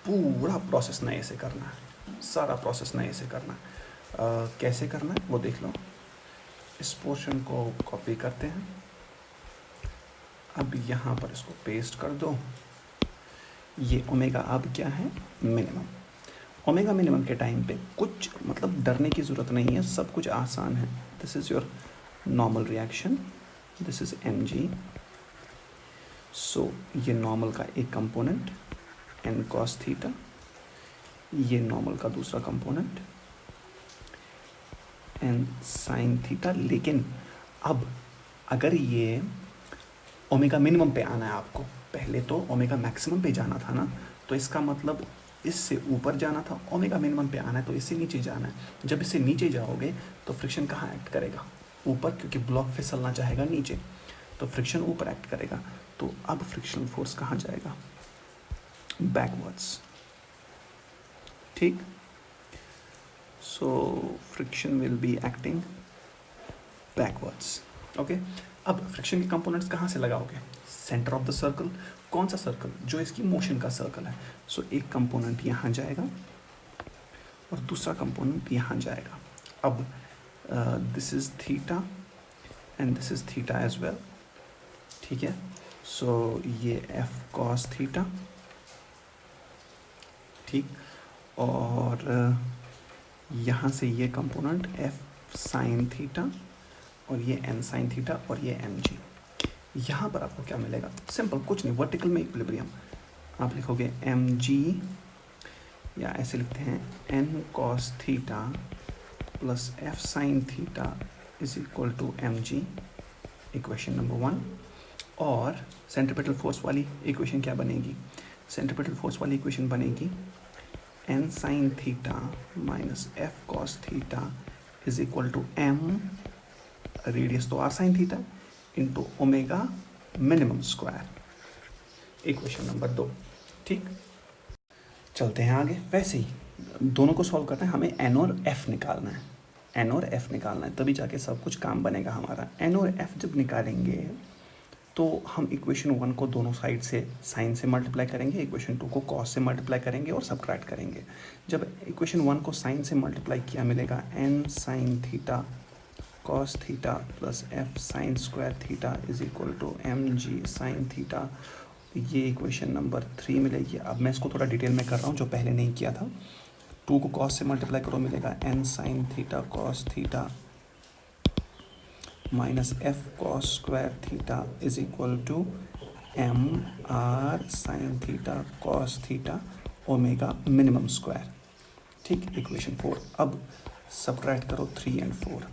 पूरा प्रोसेस नए से करना है, सारा प्रोसेस नए से करना है। कैसे करना है वो देख लो। इस पोर्शन को कॉपी करते हैं, अब यहाँ पर इसको पेस्ट कर दो। ये ओमेगा अब क्या है, मिनिमम। ओमेगा मिनिमम के टाइम पे कुछ मतलब डरने की ज़रूरत नहीं है, सब कुछ आसान है। This is your normal reaction, this is M G. So ये नॉर्मल का एक कंपोनेंट एन कॉस थीटा, ये नॉर्मल का दूसरा कंपोनेंट एन साइन थीटा। लेकिन अब अगर ये ओमेगा मिनिमम पे आना है आपको, पहले तो ओमेगा मैक्सिमम पे जाना था ना, तो इसका मतलब इससे ऊपर जाना था, ओमेगा मिनिमम पे आना है तो इससे नीचे जाना है। जब इससे नीचे जाओगे तो फ्रिक्शन कहाँ एक्ट करेगा, ऊपर, क्योंकि ब्लॉक फिसलना चाहेगा नीचे, तो फ्रिक्शन ऊपर एक्ट करेगा। तो अब फ्रिक्शनल फोर्स कहाँ जाएगा, बैकवर्ड्स, ठीक। So friction will be acting backwards, okay. अब फ्रिक्शन के कंपोनेंट्स कहाँ से लगाओगे, सेंटर ऑफ द सर्कल। कौन सा सर्कल, जो इसकी मोशन का सर्कल है। सो एक कंपोनेंट यहाँ जाएगा और दूसरा कंपोनेंट यहाँ जाएगा। अब this is theta and this is theta as well, ठीक है। सो ये एफ कॉस थीटा, ठीक। और यहाँ से ये कंपोनेंट एफ साइन थीटा और ये एन साइन थीटा और ये एम जी। यहाँ पर आपको क्या मिलेगा, सिंपल, कुछ नहीं, वर्टिकल में इक्विलिब्रियम। आप लिखोगे एम जी, या ऐसे लिखते हैं N cos theta plus F sine theta is equal to M G, equation number 1। और सेंट्रीपिटल फोर्स वाली इक्वेशन क्या बनेगी, सेंट्रीपिटल फोर्स वाली इक्वेशन बनेगी N sine theta minus F cos theta is equal to M, radius तो R sine theta, into omega minimum square, equation number 2, ठीक। चलते हैं आगे। वैसे ही दोनों को सॉल्व करते हैं, हमें एन और एफ निकालना है, एन और एफ निकालना है, तभी जाके सब कुछ काम बनेगा हमारा। एन और एफ जब निकालेंगे तो हम इक्वेशन 1 को दोनों साइड से साइन से मल्टीप्लाई करेंगे, इक्वेशन 2 को कॉस से मल्टीप्लाई करेंगे और सबट्रैक्ट करेंगे। जब इक्वेशन 1 को साइन से मल्टीप्लाई किया मिलेगा N sine theta cos theta plus F sine square theta is equal to M G sine theta, ये इक्वेशन नंबर 3 मिलेगी। अब मैं इसको थोड़ा डिटेल में कर रहा हूँ जो पहले नहीं किया था। 2 को कॉस से मल्टीप्लाई करो, मिलेगा N sine theta cos theta minus F cos square theta is equal to M R sine theta cos theta omega minimum square, ठीक, इक्वेशन 4। अब सबट्रैक्ट करो 3 एंड 4,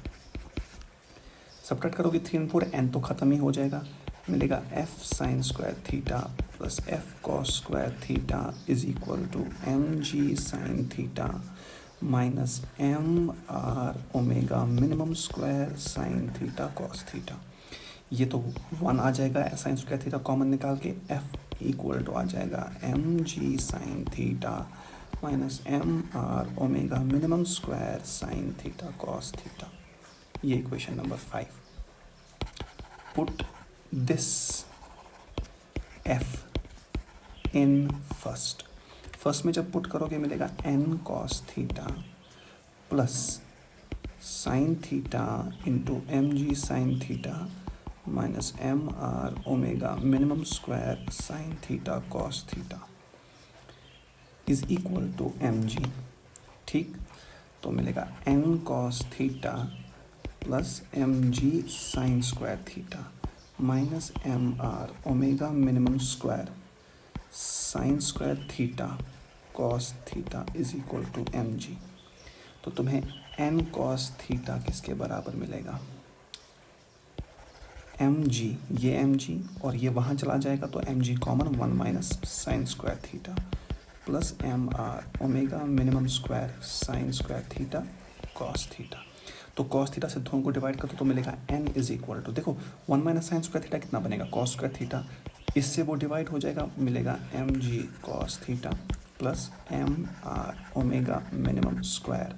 सबट्रैक्ट करोगे 3 एंड 4, एन तो ख़त्म ही हो जाएगा, मिलेगा F sine square theta plus F cos square theta is equal to M G sine theta minus M R omega minimum square sine theta cos theta. ये तो 1 आ जाएगा साइन स्क्वायर थीटा कॉमन निकाल के, एफ इक्वल टू आ जाएगा M G sine theta minus M R omega minimum square sine theta cos theta, ये equation number 5। Put this F in first में जब पुट करोगे मिलेगा N cos theta plus sine theta into M G sine theta minus M R omega minimum square sine theta cos theta is equal to M G, ठीक। तो मिलेगा N cos theta plus M G sine square theta minus M R omega minimum square sine square theta cos theta is equal to M G. तो तुम्हें N cos theta किसके बराबर मिलेगा, M जी, ये M G और ये वहाँ चला जाएगा तो M G common, 1 minus sine square theta plus M R omega minimum square sine square theta cos theta. तो कॉस थीटा से दोनों को डिवाइड कर दो तो मिलेगा एन इज इक्वल टू, देखो 1 माइनस साइन स्क्वायर थीटा कितना बनेगा, कॉस स्क्वायर थीटा, इससे वो डिवाइड हो जाएगा, मिलेगा M G cos theta plus M R omega minimum square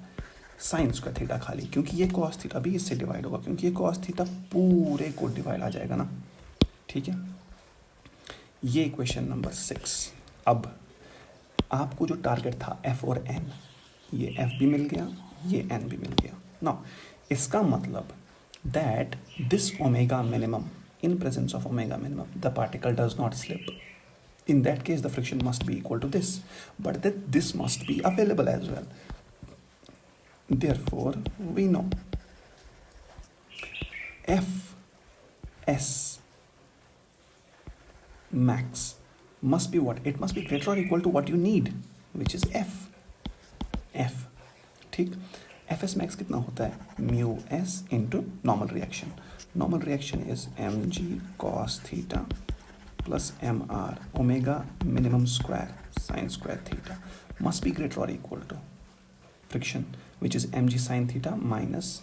sine square theta खाली, क्योंकि ये कॉस थीटा भी इससे डिवाइड होगा, क्योंकि ये कॉस थीटा पूरे को डिवाइड आ जाएगा ना, ठीक है। ये इक्वेशन नंबर 6। अब आपको जो टारगेट था एफ और एन, ये F भी मिल गया, ये N भी मिल गया। नाउ इसका मतलब that this omega minimum, in presence of omega minimum, the particle does not slip. In that case, the friction must be equal to this, but that this must be available as well. Therefore, we know Fs max must be what? It must be greater or equal to what you need, which is F. ठीक, Fs max कितना होता है? Mu s into normal reaction. Normal reaction is mg cos theta plus mr omega minimum square sine square theta must be greater और equal to friction which is mg sine theta minus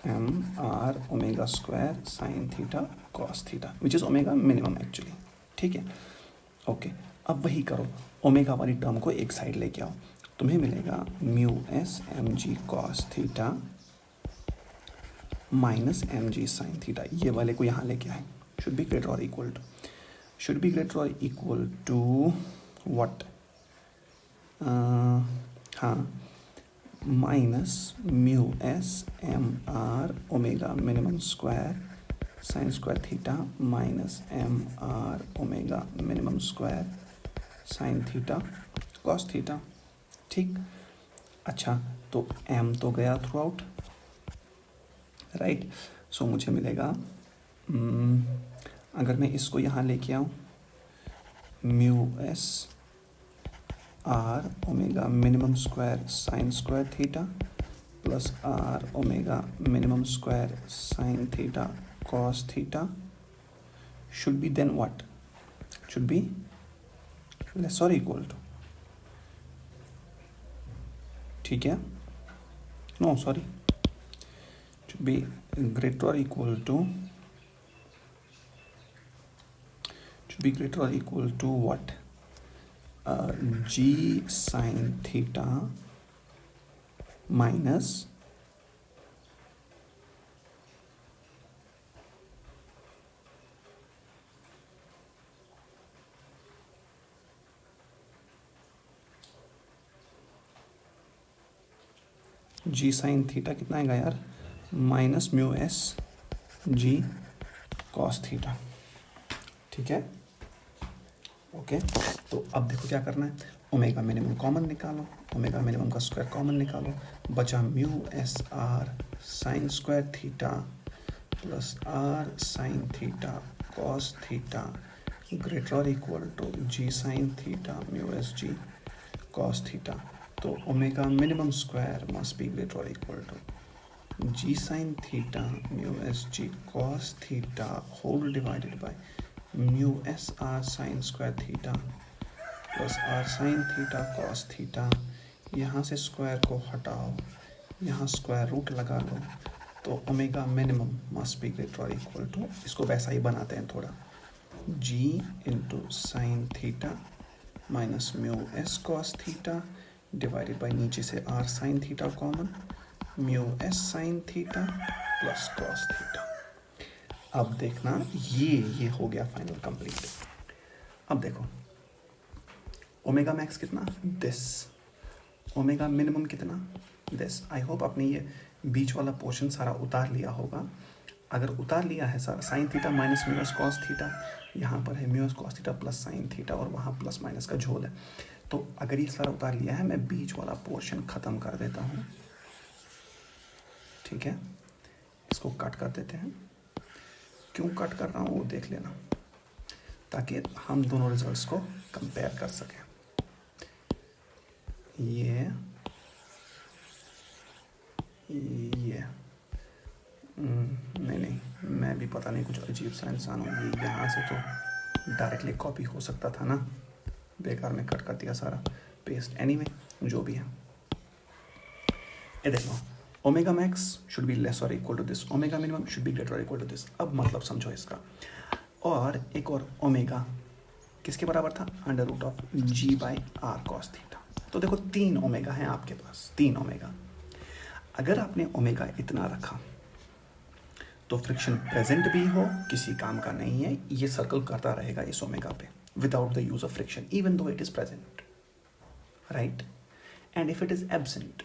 mr omega square sine theta cos theta which is omega minimum actually. ठीक है, okay. अब वही करो, omega वाली term को एक side लेके आओ, तुम्हें मिलेगा mu S M G cos theta minus M G sine theta. ये वाले को यहाँ लेके आए. शुड बी ग्रेटर और equal to, should be greater और इक्वल टू व्हाट? हाँ, minus mu S M R omega minimum square sine square theta minus M R omega minimum square sine theta cos theta. ठीक, अच्छा, तो m तो गया through out, right. सो मुझे मिलेगा अगर मैं इसको यहाँ लेके आऊँ mu S R omega minimum square sine square theta plus R omega minimum square sine theta cos theta should be then what? Should be less और इक्वल टू. ठीक है, no sorry, should be greater or equal to, should be greater or equal to what? G sin theta minus G sine theta कितना आएगा यार? Minus mu S G cos theta. ठीक है, okay. तो अब देखो क्या करना है, ओमेगा मिनिमम कॉमन निकालो, ओमेगा मिनिमम का स्क्वायर कॉमन निकालो, बचा mu S R sine square theta plus R sine theta cos theta greater और equal to G sine theta mu S G cos theta. तो omega minimum square must be greater और equal to G sine theta mu S G cos theta whole divided by mu S R sine square theta plus R sine theta cos theta. यहाँ से square को हटाओ, यहाँ square root लगा लो, तो omega minimum must be greater और equal to, इसको वैसा ही बनाते हैं थोड़ा, G into sine theta minus mu S cos theta divided by नीचे से R sine theta common mu S sine theta plus cos theta. अब देखना ये हो गया फाइनल कंप्लीट. अब देखो ओमेगा मैक्स कितना? दिस. ओमेगा मिनिमम कितना? दिस. आई होप आपने ये बीच वाला पोर्शन सारा उतार लिया होगा. अगर उतार लिया है सारा, sign theta minus mu S cos theta, यहाँ पर है mu S cos theta plus sine theta और वहाँ प्लस माइनस का झोल है. तो अगर ये सारा उतार लिया है, मैं बीच वाला पोर्शन ख़त्म कर देता हूँ. ठीक है, इसको कट कर देते हैं. क्यों कट कर रहा हूँ वो देख लेना, ताकि हम दोनों रिजल्ट्स को कंपेयर कर सकें. ये नहीं, मैं भी पता नहीं कुछ अजीब सा इंसान हूँ. ये यहाँ से तो डायरेक्टली कॉपी हो सकता था ना, बेकार में कट कर दिया सारा, पेस्ट. एनीवे, जो भी है, ये देखो, omega max should be less और equal to this, omega minimum should be greater और इक्वल टू दिस. अब मतलब समझो इसका. और एक और ओमेगा किसके बराबर था? Under root of G by R cos theta. तो देखो 3 ओमेगा हैं आपके पास, 3 ओमेगा. अगर आपने ओमेगा इतना रखा तो फ्रिक्शन प्रेजेंट भी हो किसी काम का नहीं है, ये सर्कल करता रहेगा इस ओमेगा पे without the use of friction even though it is present. right? And if it is absent,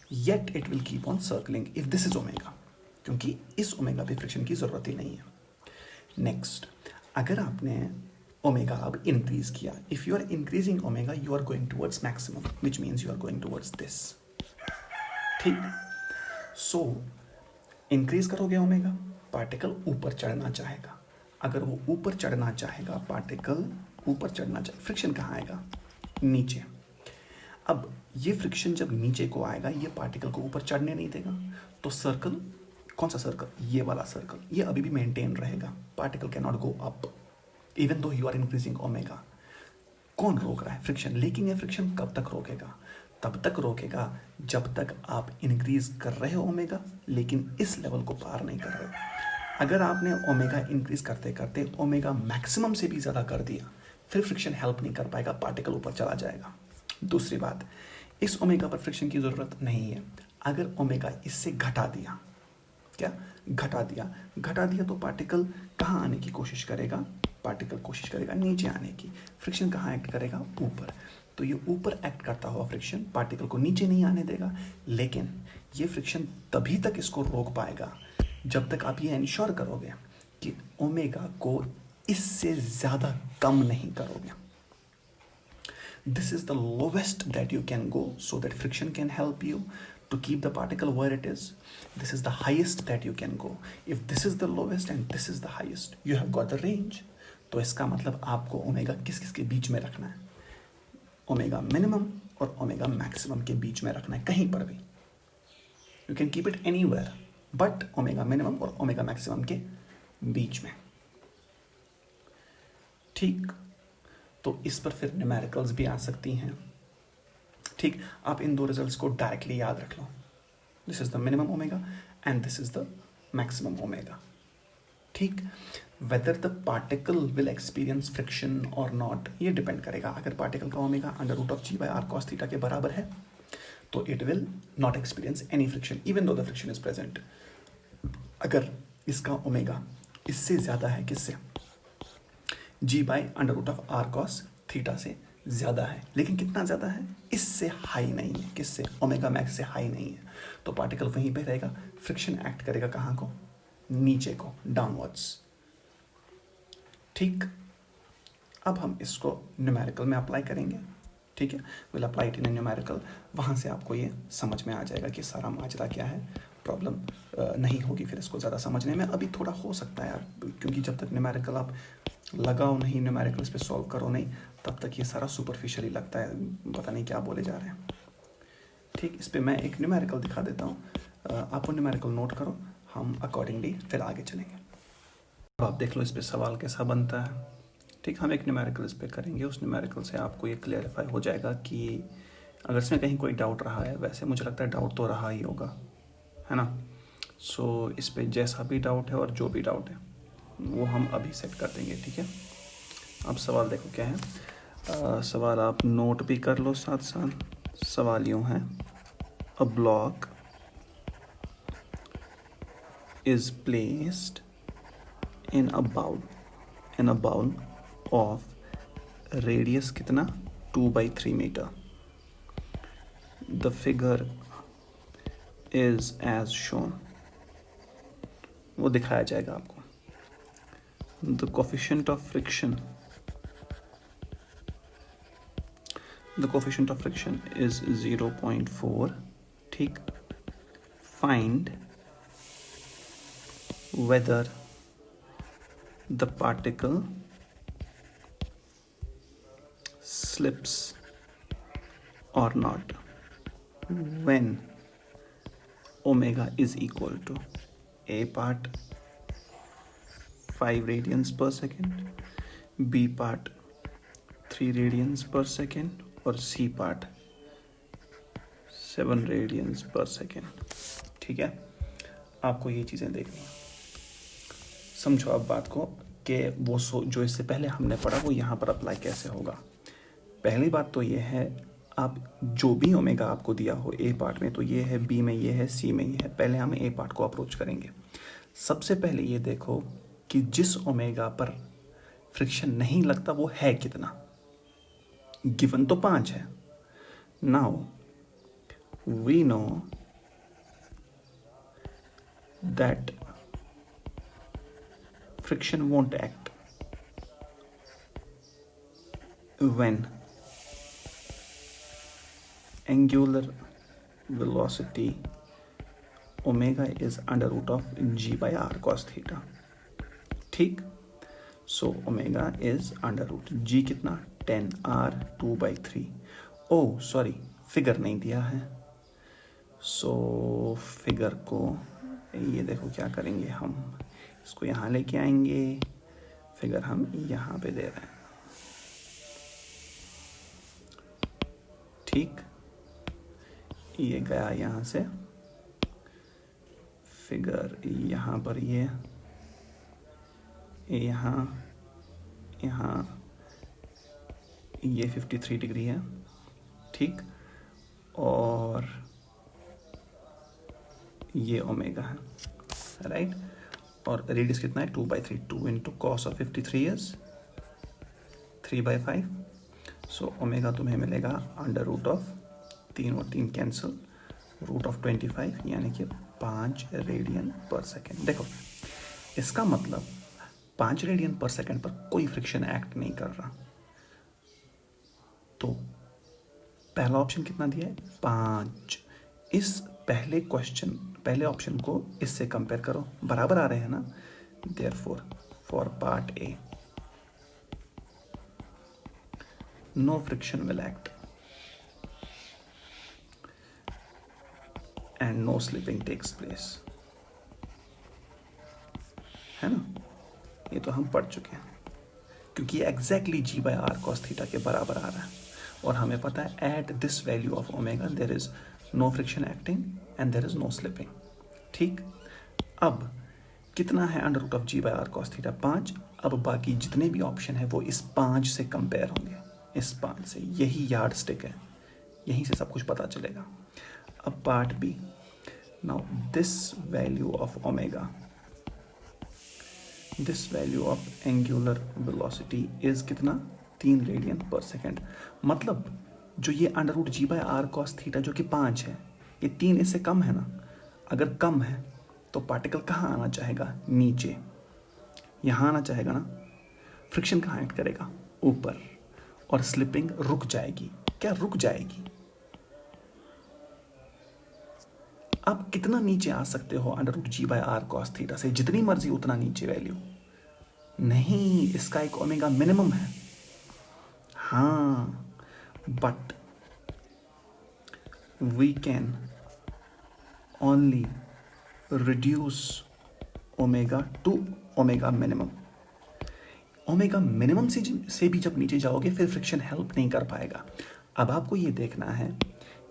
yet it will keep on circling if this is omega, क्योंकि इस ओमेगा पे फ्रिक्शन की ज़रूरत ही नहीं है. नेक्स्ट, अगर आपने ओमेगा अब इंक्रीज किया, if you are increasing omega you are going towards maximum, which means you are going towards this. ठीक. सो इंक्रीज करोगे ओमेगा, पार्टिकल ऊपर चढ़ना चाहेगा. अगर वो ऊपर चढ़ना चाहेगा, पार्टिकल ऊपर चढ़ना चाहे, फ्रिक्शन कहाँ आएगा? नीचे. अब ये फ्रिक्शन जब नीचे को आएगा, ये पार्टिकल को ऊपर चढ़ने नहीं देगा, तो सर्कल, कौन सा सर्कल? ये वाला सर्कल, ये अभी भी मेंटेन रहेगा. Particle can not go up even though you are increasing omega. कौन रोक रहा है? फ्रिक्शन. लेकिन ये फ्रिक्शन कब तक रोकेगा? तब तक रोकेगा जब तक आप इंक्रीज कर रहे हो ओमेगा, लेकिन इस लेवल को पार नहीं कर रहे हो. अगर आपने ओमेगा इंक्रीज करते करते ओमेगा मैक्सिमम से भी ज़्यादा कर दिया, फिर फ्रिक्शन हेल्प नहीं कर पाएगा, पार्टिकल ऊपर चला जाएगा. दूसरी बात, इस ओमेगा पर फ्रिक्शन की ज़रूरत नहीं है. अगर ओमेगा इससे घटा दिया, क्या घटा दिया तो पार्टिकल कहाँ आने की कोशिश करेगा? पार्टिकल कोशिश करेगा नीचे आने की. फ्रिक्शन कहाँ एक्ट करेगा? ऊपर. तो ये ऊपर एक्ट करता हुआ फ्रिक्शन पार्टिकल को नीचे नहीं आने देगा, लेकिन ये फ्रिक्शन तभी तक इसको रोक पाएगा जब तक आप ये इंश्योर करोगे कि ओमेगा को इससे ज़्यादा कम नहीं करोगे. This is the lowest that you can go so that friction can help you to keep the particle where it is. This is the highest that you can go. If this is the lowest and this is the highest, you have got the range. तो इसका मतलब आपको omega किस किस के बीच में रखना है? ओमेगा मिनिमम और ओमेगा मैक्सिमम के बीच में रखना है, कहीं पर भी. You can keep it anywhere, but omega minimum और ओमेगा मैक्सिमम के बीच में. ठीक. तो इस पर फिर न्यूमेरिकल्स भी आ सकती हैं. ठीक. आप इन दो रिजल्ट्स को डायरेक्टली याद रख लो. This is the minimum omega and this is the maximum omega. ठीक. Whether the particle will experience friction और नॉट, ये डिपेंड करेगा. अगर पार्टिकल का ओमेगा √g/r cos थीटा के बराबर है तो it will not experience any friction even though the friction is present. अगर इसका ओमेगा इससे ज़्यादा है, किससे? g/√r cos थीटा से ज़्यादा है, लेकिन कितना ज़्यादा है? इससे हाई नहीं है. किससे? ओमेगा मैक्स से हाई नहीं है. तो पार्टिकल वहीं पे रहेगा. फ्रिक्शन एक्ट करेगा कहाँ को? नीचे को, डाउनवर्ड्स. ठीक. अब हम इसको न्यूमेरिकल में अप्लाई करेंगे. ठीक है, will apply it in numerical. वहाँ से आपको ये समझ में आ जाएगा कि सारा माजरा क्या है. प्रॉब्लम नहीं होगी फिर इसको ज़्यादा समझने में. अभी थोड़ा हो सकता है यार, क्योंकि जब तक न्यूमेरिकल आप लगाओ नहीं, न्यूमेरिकल्स पे सॉल्व करो नहीं, तब तक ये सारा सुपरफिशियली लगता है, पता नहीं क्या बोले जा रहे हैं. ठीक. इस पे मैं एक न्यूमेरिकल दिखा देता हूँ, आप वो न्यूमेरिकल नोट करो, हम अकॉर्डिंगली फिर आगे चलेंगे. अब आप देख लो इस पे सवाल कैसा बनता है. ठीक. हम एक न्यूमेरिकल इस पे करेंगे, उस न्यूमेरिकल से आपको ये क्लियरिफाई हो जाएगा कि अगर इसमें कहीं कोई डाउट रहा है, वैसे मुझे लगता है डाउट तो रहा ही होगा, है ना. सो इस पे जैसा भी डाउट है और जो भी डाउट है वो हम अभी सेट कर देंगे. ठीक है. अब सवाल देखो क्या है. सवाल आप नोट भी कर लो साथ साथ. सवाल यूँ है, a block is placed in a bowl of radius कितना? 2/3 metre. The figure is as shown. वो दिखाया जाएगा आपको. The coefficient of friction is 0.4. ठीक. Find whether the particle slips or not when omega is equal to A part 5 radians per second, B part 3 radians per second और C part 7 radians per second. ठीक है. आपको ये चीज़ें देखनी है. समझो अब बात को कि वो जो इससे पहले हमने पढ़ा वो यहाँ पर अप्लाई कैसे होगा. पहली बात तो ये है, आप जो भी ओमेगा आपको दिया हो ए पार्ट में, तो ये है, बी में ये है, सी में ये है. पहले हम ए पार्ट को अप्रोच करेंगे. सबसे पहले ये देखो कि जिस ओमेगा पर फ्रिक्शन नहीं लगता वो है कितना. गिवन तो 5 है, Now we know that friction won't act when angular velocity omega is under root of g by r cos theta. ठीक, so omega is under root G कितना 10r 2/3. ओ सॉरी, फिगर नहीं दिया है. सो फिगर को ये देखो क्या करेंगे, हम इसको यहाँ लेके आएंगे. फिगर हम यहाँ पे दे रहे हैं. ठीक, ये गया यहाँ से. फिगर यहाँ पर ये यहाँ ये 53 डिग्री है. ठीक, और ये ओमेगा है, राइट. और रेडियस कितना है 2/3. 2 into cos of 53 is 3/5. So omega तुम्हें मिलेगा अंडर रूट ऑफ 3 और 3 कैंसिल, रूट ऑफ 25 यानी कि 5 रेडियन पर सेकेंड. देखो इसका मतलब 5 रेडियन पर सेकेंड पर कोई फ्रिक्शन एक्ट नहीं कर रहा. तो पहला ऑप्शन कितना दिया है 5. इस पहले ऑप्शन को इससे कंपेयर करो, बराबर आ रहे हैं ना. Therefore for part A no friction will act and no slipping takes place, है ना. ये तो हम पढ़ चुके हैं, क्योंकि ये exactly G bye are cos theta के बराबर आ रहा है. और हमें पता है at this value of omega there is no friction acting and there is no slipping. ठीक, अब कितना है under root of G bye are cos theta 5. अब बाकी जितने भी ऑप्शन है वो इस 5 से कंपेयर होंगे, इस 5 से. यही यार्ड स्टिक है, यहीं से सब कुछ पता चलेगा. अब part B, now this value of omega, this value of angular velocity is कितना 3 रेडियन पर सेकेंड. मतलब जो ये under root ji bye are cos थीटा जो कि 5 है, ये 3 इससे कम है ना. अगर कम है तो पार्टिकल कहाँ आना चाहेगा, नीचे. यहाँ आना चाहेगा ना. फ्रिक्शन कहाँ एक्ट करेगा, ऊपर. और स्लिपिंग रुक जाएगी. क्या रुक जाएगी? आप कितना नीचे आ सकते हो under root ji bye are cos theta से, जितनी मर्जी उतना नीचे वैल्यू नहीं. इसका एक ओमेगा मिनिमम है. हाँ, but we can only reduce omega to omega minimum. Omega minimum से भी जब नीचे जाओगे फिर फ्रिक्शन हेल्प नहीं कर पाएगा. अब आपको ये देखना है,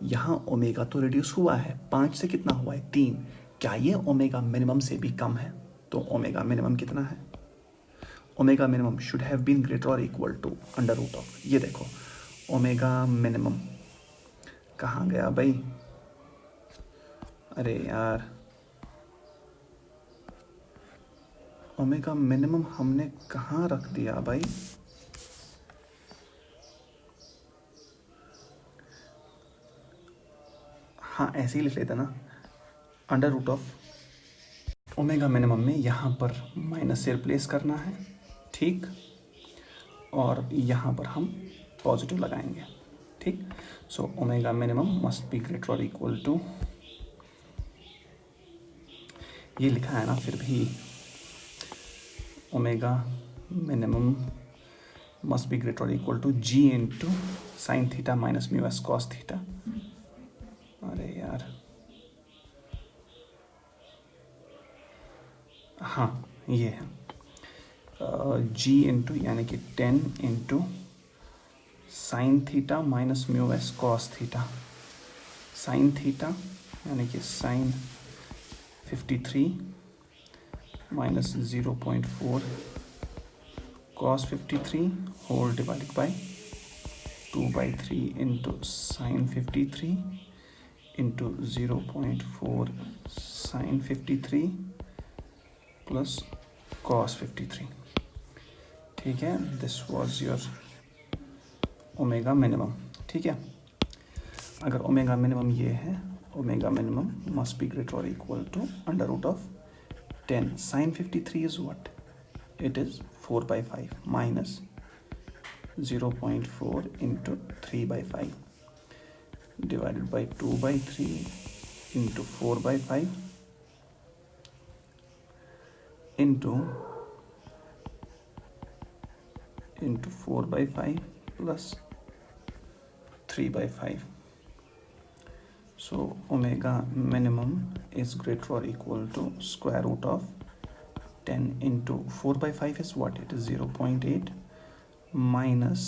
यहाँ ओमेगा तो रिड्यूस हुआ है, 5 से कितना हुआ है 3. क्या ये ओमेगा मिनिमम से भी कम है? तो ओमेगा मिनिमम कितना है? Omega minimum should have been greater और equal to under root of, ये देखो ओमेगा मिनिमम कहाँ गया भाई? अरे यार, ओमेगा मिनिमम हमने कहाँ रख दिया भाई? हाँ, ऐसे ही लिख लेते ना, under root of omega minimum में यहाँ पर माइनस से रिप्लेस करना है. ठीक, और यहाँ पर हम पॉजिटिव लगाएंगे. ठीक, so omega minimum must be greater और इक्वल टू, ये लिखा है ना, फिर भी omega minimum must be greater और equal to G into sine theta minus mu S cos theta. अरे यार, हाँ ये है जी इंटू यानी कि 10 into sine theta minus mu S cos theta. Sine theta यानी कि sine 53 minus 0.4 cos 53 whole divided by 2/3 into sine 53 into 0.4 sine 53 plus cos 53. ठीक है, this was your omega minimum. ठीक है, अगर ओमेगा मिनिमम ये है, omega minimum must be greater और equal to under root of 10 sine 53 is what, it is 4/5 minus 0.4 into 3/5 divided by 2/3 into 4/5 into 4/5 plus 3/5. So omega minimum is greater or equal to square root of 10 into 4/5 is what? It is 0.8 minus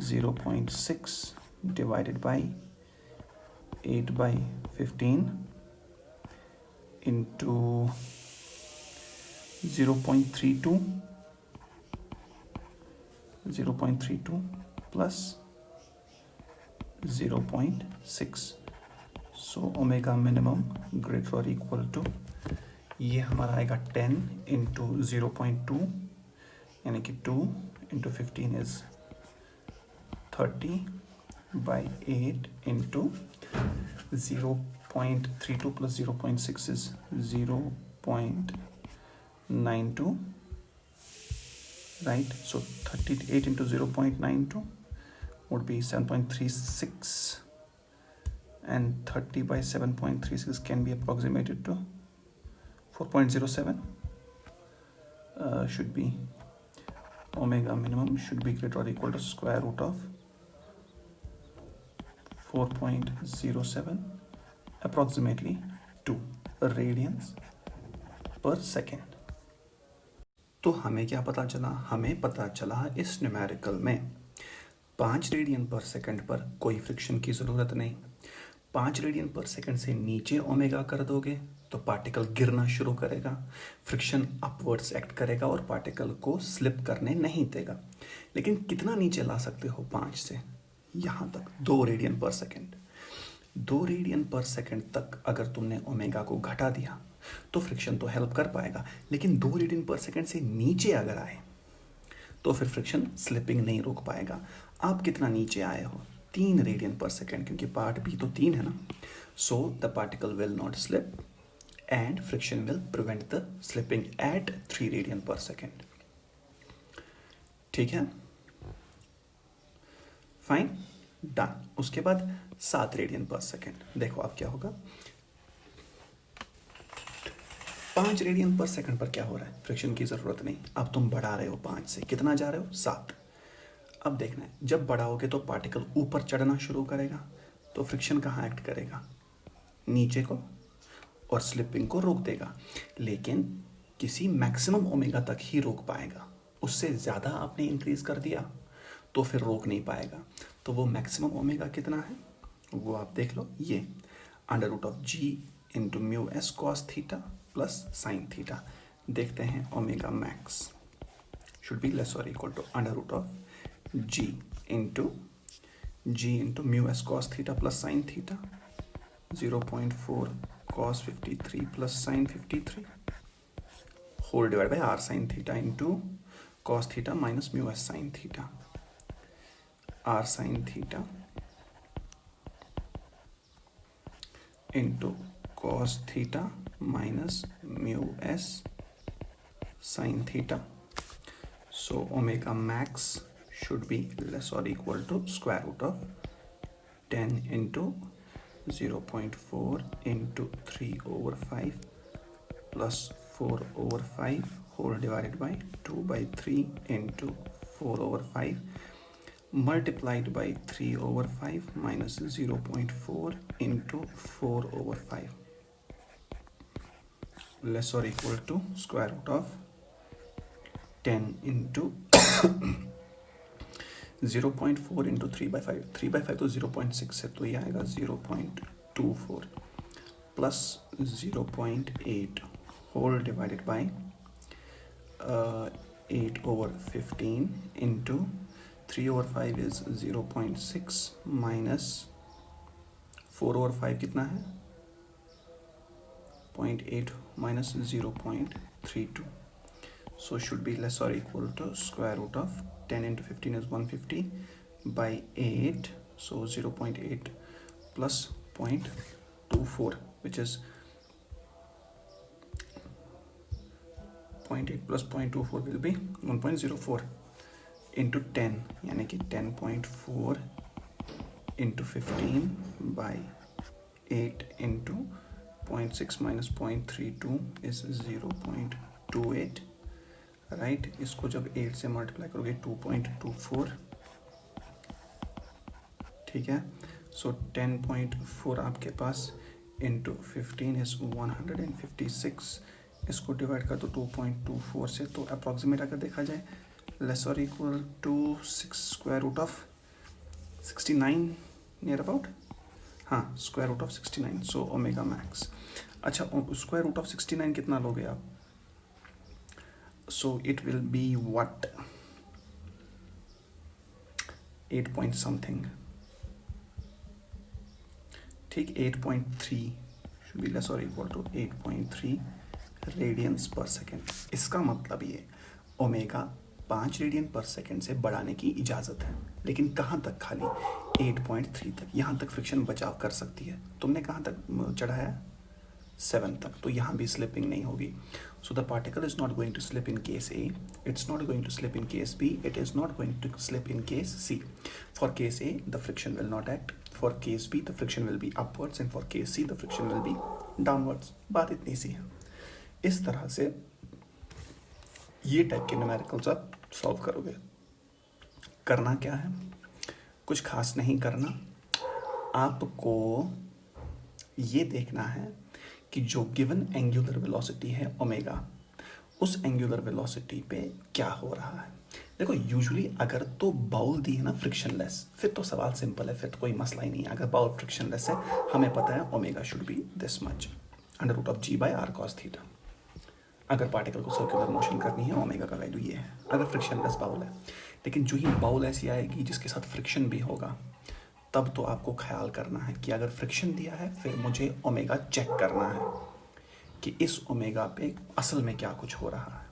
0.6 divided by 8/15 into 0.32 plus 0.6. So omega minimum greater or equal to, ये हमारा आएगा 10 into 0.2 यानी कि 2 into 15 is 30 by 8 into 0.32 plus 0.6 is 0.92, right? So 38 into 0.92 would be 7.36, and 30 by 7.36 can be approximated to 4.07. Should be omega minimum should be greater or equal to square root of 4.07 approximately 2 radians per second. तो हमें क्या पता चला? हमें पता चला इस numerical में 5 रेडियन पर सेकंड पर कोई फ्रिक्शन की ज़रूरत नहीं। 5 रेडियन पर सेकंड से नीचे ओमेगा कर दोगे तो पार्टिकल गिरना शुरू करेगा, फ्रिक्शन अपवर्ड्स एक्ट करेगा और पार्टिकल को स्लिप करने नहीं देगा। लेकिन कितना नीचे ला सकते हो? 5 से यहाँ तक 2 रेडियन पर सेकंड। 2 रेडियन पर सेकंड तक अगर तुमने ओमेगा को घटा दिया तो फ्रिक्शन तो हेल्प कर पाएगा, लेकिन 2 रेडियन पर सेकंड से नीचे अगर आए तो फिर फ्रिक्शन स्लिपिंग नहीं रोक पाएगा। आप कितना नीचे आए हो? 3 रेडियन पर सेकंड, क्योंकि पार्ट भी तो 3 है ना। सो the particle will not slip and friction will prevent the slipping at 3 radian per second. ठीक है, फाइन, डन। उसके बाद 7 रेडियन पर सेकेंड। देखो अब क्या होगा, 5 रेडियन पर सेकंड पर क्या हो रहा है? फ्रिक्शन की जरूरत नहीं। अब तुम बढ़ा रहे हो 5 से, कितना जा रहे हो? 7। अब देखना है, जब बढ़ाओगे तो पार्टिकल ऊपर चढ़ना शुरू करेगा, तो फ्रिक्शन कहाँ एक्ट करेगा? नीचे को, और स्लिपिंग को रोक देगा, लेकिन किसी मैक्सिमम ओमेगा तक ही रोक पाएगा। उससे ज़्यादा आपने इंक्रीज कर दिया तो फिर रोक नहीं पाएगा। तो वो मैक्सिमम ओमेगा कितना है वो आप देख लो, ये under root of ji into mu S cos theta plus sine theta. देखते हैं omega max should be less और equal to under root of ji into mu S cos theta plus sine theta 0.4 cos 53 plus sin 53 whole divided by r sin theta into cos theta minus mu s sin theta. R sin theta into cos theta minus mu s sin theta. So omega max should be less or equal to square root of 10 into 0.4 into 3/5 plus 4/5 whole divided by 2/3 into 4/5 multiplied by 3/5 minus 0.4 into 4/5 less or equal to square root of 10 into 0.4 into 3/5, 3/5 तो 0.6 है, तो ये आएगा 0.24 plus 0.8 whole divided by 8/15 into 3/5 is 0.6 minus 4/5 कितना है? 0.8 minus 0.32. So should be less or equal to square root of 10 into 15 is 150 by 8. So 0.8 plus 0.24 which is 0.8 plus 0.24 will be 1.04 into 10 यानी कि 10.4 into 15 by 8 into 0.6 minus 0.32 is 0.28 right. इसको जब 8 से multiply करोगे 2.24, ठीक है। सो 10.4 आपके पास इंटू 15 इज 156, इसको डिवाइड कर दो 2.24 से, तो अप्रॉक्सीमेट अगर देखा जाए लेस और equal to 6 square root of 69 near about, हाँ square root of 69, so omega max. अच्छा स्क्वायर रूट ऑफ 69 कितना लोगे आप, so it will be what 8 point something, ठीक 8.3 should be less or equal to 8.3 radians per second. इसका मतलब ये omega 5 radian per second से बढ़ाने की इजाज़त है, लेकिन कहाँ तक, खाली 8.3 तक। यहाँ तक फ्रिक्शन बचाव कर सकती है। तुमने कहाँ तक चढ़ाया 7 तक, तो यहाँ भी स्लिपिंग नहीं होगी। So the particle is not going to slip in case A, it's not going to slip in case B, it is not going to slip in case C. For case A the friction will not act, for case B the friction will be upwards and for case C the friction will be downwards। बात इतनी सी है। इस तरह से ये type के numericals आप solve करोगे। करना क्या है, कुछ खास नहीं करना, आपको ये देखना है कि जो गिवन एंगुलर वेलोसिटी है ओमेगा, उस एंगुलर वेलोसिटी पे क्या हो रहा है। देखो यूजुअली अगर तो बाउल दी है ना फ्रिक्शनलेस, फिर तो सवाल सिंपल है, फिर तो कोई मसला ही नहीं है। अगर बाउल फ्रिक्शनलेस है, हमें पता है omega should be this much under root of G bye are cos theta. अगर पार्टिकल को सर्कुलर मोशन करनी है, ओमेगा का वैल्यू ये है अगर फ्रिक्शनलेस बाउल है। लेकिन जो ही बाउल ऐसी आएगी जिसके साथ फ्रिक्शन भी होगा, तब तो आपको ख्याल करना है कि अगर फ्रिक्शन दिया है फिर मुझे ओमेगा चेक करना है कि इस ओमेगा पे असल में क्या कुछ हो रहा है,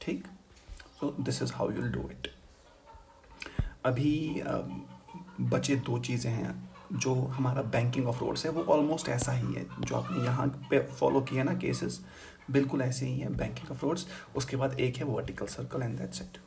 ठीक। So this is how you'll do it। अभी बचे 2 चीज़ें हैं। जो हमारा बैंकिंग ऑफ रोड्स है वो ऑलमोस्ट ऐसा ही है, जो आपने यहाँ पे फॉलो किया ना केसेस, बिल्कुल ऐसे ही है बैंकिंग ऑफ रोड्स। उसके बाद एक है vertical circle and that's it.